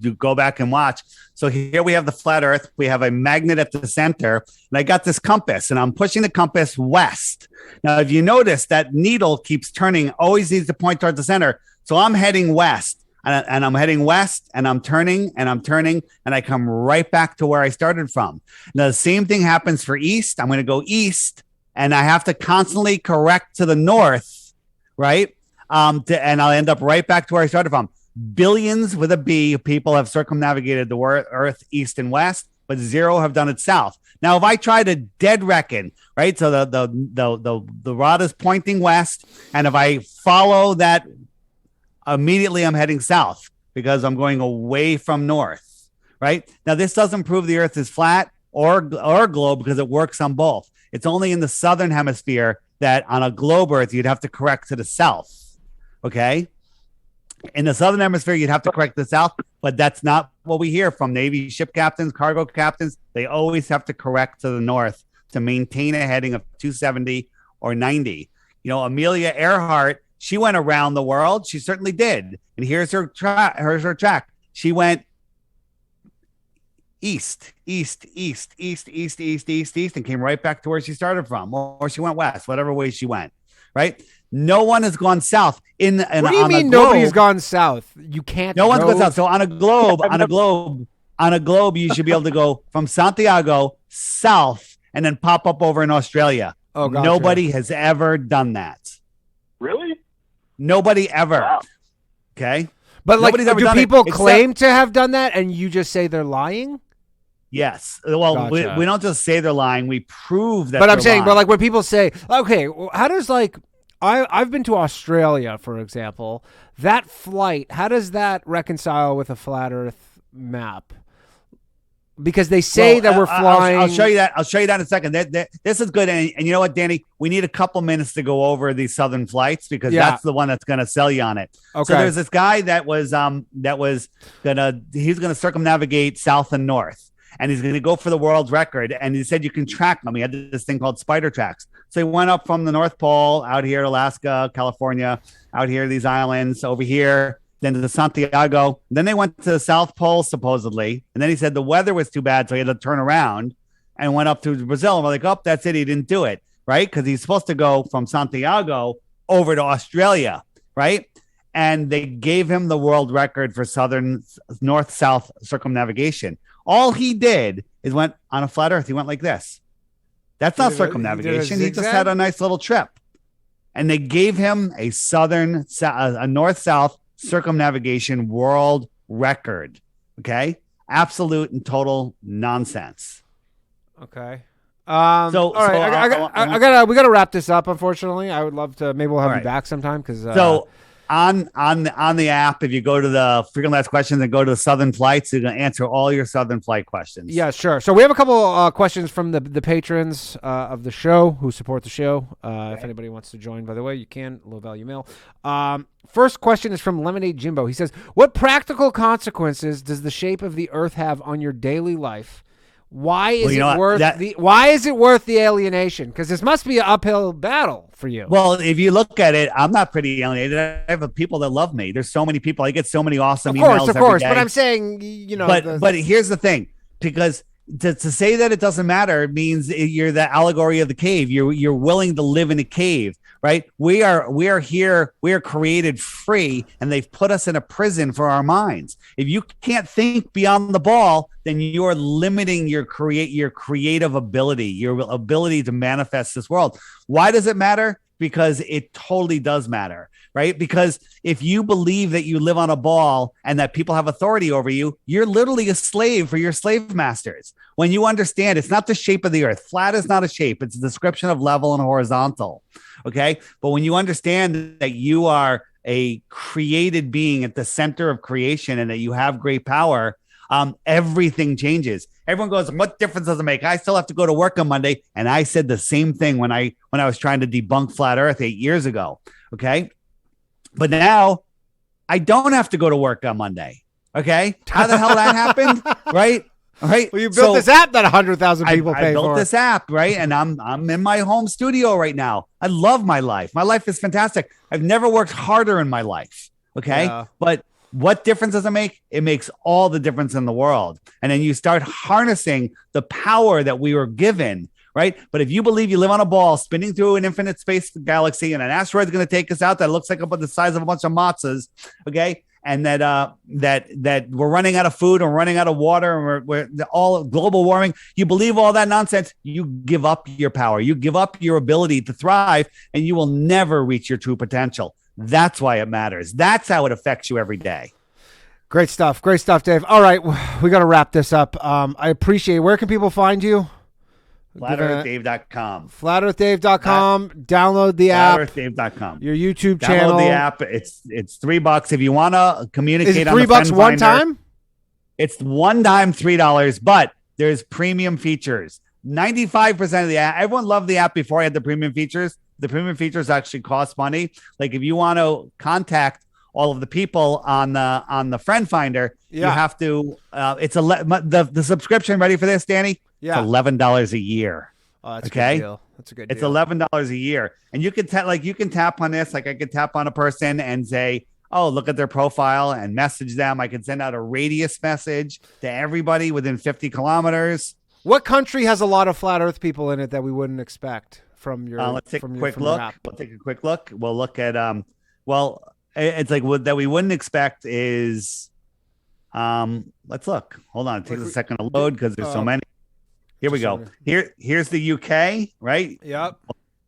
you go back and watch. So here we have the flat earth. We have a magnet at the center, and I got this compass, and I'm pushing the compass west. Now, if you notice, that needle keeps turning, always needs to point towards the center. So I'm heading west, and I'm heading west, and I'm turning, and I come right back to where I started from. Now, the same thing happens for east. I'm going to go east, and I have to constantly correct to the north, right? And I'll end up right back to where I started from. Billions with a B people have circumnavigated the earth east and west, but 0 have done it south. Now, if I try to dead reckon, right? So the rod is pointing west, and if I follow that, immediately I'm heading south because I'm going away from north, right? Now, this doesn't prove the earth is flat or globe because it works on both. It's only in the southern hemisphere that on a globe earth, you'd have to correct to the south. Okay. In the southern hemisphere, you'd have to correct the south, but that's not what we hear from Navy ship captains, cargo captains. They always have to correct to the north to maintain a heading of 270 or 90. Amelia Earhart, she went around the world. She certainly did. And here's her track. She went east, and came right back to where she started from, or she went west, whatever way she went, right? No one has gone south. What do you mean nobody's gone south? You can't. No one's gone south. So on a globe, you should be able to go from Santiago south and then pop up over in Australia. Oh, gotcha. Nobody has ever done that. Really? Nobody ever. Wow. Okay. But do people claim to have done that and you just say they're lying? Yes. Well, gotcha. we don't just say they're lying. We prove that. But I'm saying, but when people say, okay, how does I've been to Australia, for example. That flight, how does that reconcile with a flat Earth map? Because they say that we're flying. I'll show you that. I'll show you that in a second. This is good. And you know what, Danny? We need a couple minutes to go over these southern flights because that's the one that's going to sell you on it. Okay. So there's this guy he's going to circumnavigate south and north. And he's going to go for the world record. And he said you can track them. He had this thing called spider tracks. So he went up from the North Pole, out here, Alaska, California, out here, these islands, over here, then to Santiago. Then they went to the South Pole, supposedly. And then he said the weather was too bad, so he had to turn around and went up to Brazil. And we're like, oh, that's it. He didn't do it, right? Because he's supposed to go from Santiago over to Australia, right? And they gave him the world record for southern north-south circumnavigation. All he did is went on a flat earth. He went like this. That's not circumnavigation. He just had a nice little trip. And they gave him a north-south circumnavigation world record. Okay? Absolute and total nonsense. Okay. All right. We gotta wrap this up, unfortunately. I would love to, maybe we'll have you back sometime because on the app, if you go to the frequent last questions and go to the Southern Flights, you're going to answer all your Southern Flight questions. Yeah, sure. So we have a couple questions from the patrons of the show who support the show. If anybody wants to join, by the way, you can. Low value mail. First question is from Lemonade Jimbo. He says, what practical consequences does the shape of the Earth have on your daily life? Why is Well, you know it what? worth why is it worth the alienation? Because this must be an uphill battle for you. Well, if you look at it, I'm not pretty alienated. I have people that love me. There's so many people. I get so many awesome emails Of course. every day. But I'm saying, you know. But here's the thing, because to say that it doesn't matter means you're the allegory of the cave. You're willing to live in a cave, right? We are here. We are created free, and they've put us in a prison for our minds. If you can't think beyond the ball, then you're limiting your creative ability, your ability to manifest this world. Why does it matter? Because it totally does matter, right? Because if you believe that you live on a ball and that people have authority over you, you're literally a slave for your slave masters. When you understand it's not the shape of the earth, flat is not a shape, it's a description of level and horizontal, okay? But when you understand that you are a created being at the center of creation and that you have great power, everything changes. Everyone goes, what difference does it make? I still have to go to work on Monday. And I said the same thing when I was trying to debunk flat earth 8 years ago. Okay. But now I don't have to go to work on Monday. Okay. How the hell that happened? Right. Right. Well, you built this app that 100,000 people pay for. I built this app, right? And I'm in my home studio right now. I love my life. My life is fantastic. I've never worked harder in my life. Okay. Yeah. But what difference does it make? It makes all the difference in the world. And then you start harnessing the power that we were given, right? But if you believe you live on a ball spinning through an infinite space galaxy and an asteroid's going to take us out that looks like about the size of a bunch of matzahs, okay? And that we're running out of food or running out of water and we're all global warming, you believe all that nonsense, you give up your power. You give up your ability to thrive and you will never reach your true potential. That's why it matters. That's how it affects you every day. Great stuff, Dave. All right, we got to wrap this up. I appreciate it. Where can people find you? FlatEarthDave.com. FlatEarthDave.com. Download the app. FlatEarthDave.com. Your YouTube channel. Download the app. It's $3 if you want to communicate. Is it on the $3 one time? It's one time $3, but there's premium features. 95% of the app. Everyone loved the app before I had the premium features. The premium features actually cost money. Like if you want to contact all of the people on the friend finder, you have to. It's the subscription. Ready for this, Danny? Yeah, it's $11 a year. Oh, that's okay. A good deal. That's a good deal. It's $11 a year, and you can you can tap on this. Like I could tap on a person and say, "Oh, look at their profile," and message them. I could send out a radius message to everybody within 50 kilometers. What country has a lot of flat Earth people in it that we wouldn't expect from your? Let's take a quick from look. your app? We'll take a quick look. We'll look at it's like what that we wouldn't expect is let's look. Hold on, it takes a second to load because there's so many. Here we go. Here's the UK, right? Yep.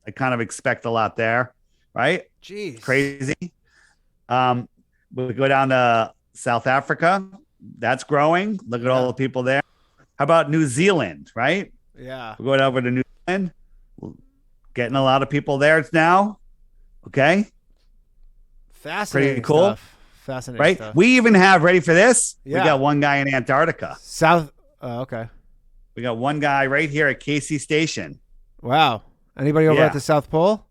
I kind of expect a lot there, right? Jeez. Crazy. We'll go down to South Africa. That's growing. Look at all the people there. How about New Zealand, right? Yeah. We're going over to New Zealand. Getting a lot of people there now. Okay. Fascinating. Pretty cool. Stuff. Fascinating. Right. Stuff. We even have, ready for this? Yeah. We got one guy in Antarctica. Okay. We got one guy right here at Casey Station. Wow. Anybody over at the South Pole?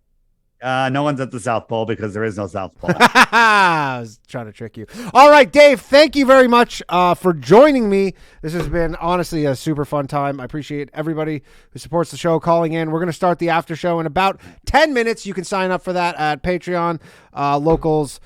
No one's at the South Pole because there is no South Pole. I was trying to trick you. All right, Dave, thank you very much for joining me. This has been honestly a super fun time. I appreciate everybody who supports the show calling in. We're going to start the after show in about 10 minutes. You can sign up for that at Patreon. Locals,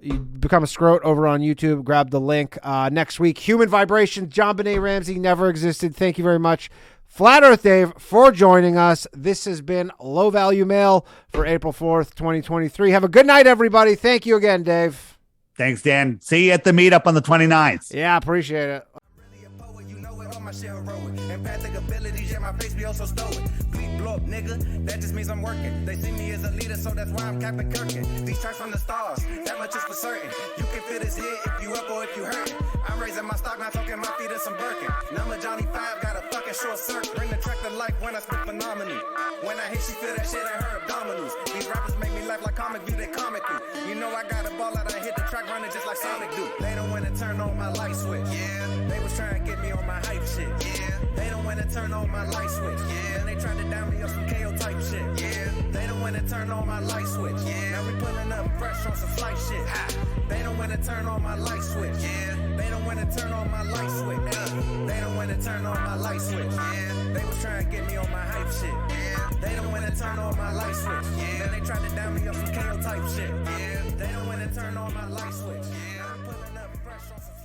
you become a scrote over on YouTube. Grab the link. Next week, Human Vibration, John Benet Ramsey, never existed. Thank you very much, Flat Earth Dave, for joining us. This has been Low Value Mail for April 4th, 2023. Have a good night, everybody. Thank you again, Dave. Thanks, Dan. See you at the meetup on the 29th. Yeah, appreciate it. Empathic abilities, yeah, my face be also stoic. Please blow up, nigga. That just means I'm working. They see me as a leader, so that's why I'm Captain Kirkin. These tracks from the stars, that much is for certain. You can feel this hit if you up or if you hurt. I'm raising my stock, not talking my feet in some Birkin. Number Johnny 5 got a fucking short circuit. Bring the track to life when I spit phenomenal. When I hit, she feel that shit in her abdominals. These rappers make me laugh like comic view, they comical. You know I got a ball out, I hit the track running just like Sonic do. They don't wanna turn on my light switch. Yeah. They was trying to get me on my hype shit. Yeah. They don't wanna turn on my light switch. Yeah. And they tried to down me up some KO type shit. Yeah. They don't wanna turn on my light switch. Yeah. Now we pulling up fresh on some flight shit. Ha. They don't wanna turn on my light switch. Yeah. They don't wanna turn on my light switch. They don't wanna when to turn on my light switch. Yeah. They was trying to get me on my hype shit. Yeah. They don't when to turn on my light switch. Yeah. Man, they tried to down me up some KO type shit. Yeah. They don't when to turn on my light switch. Yeah. I'm pulling up fresh on some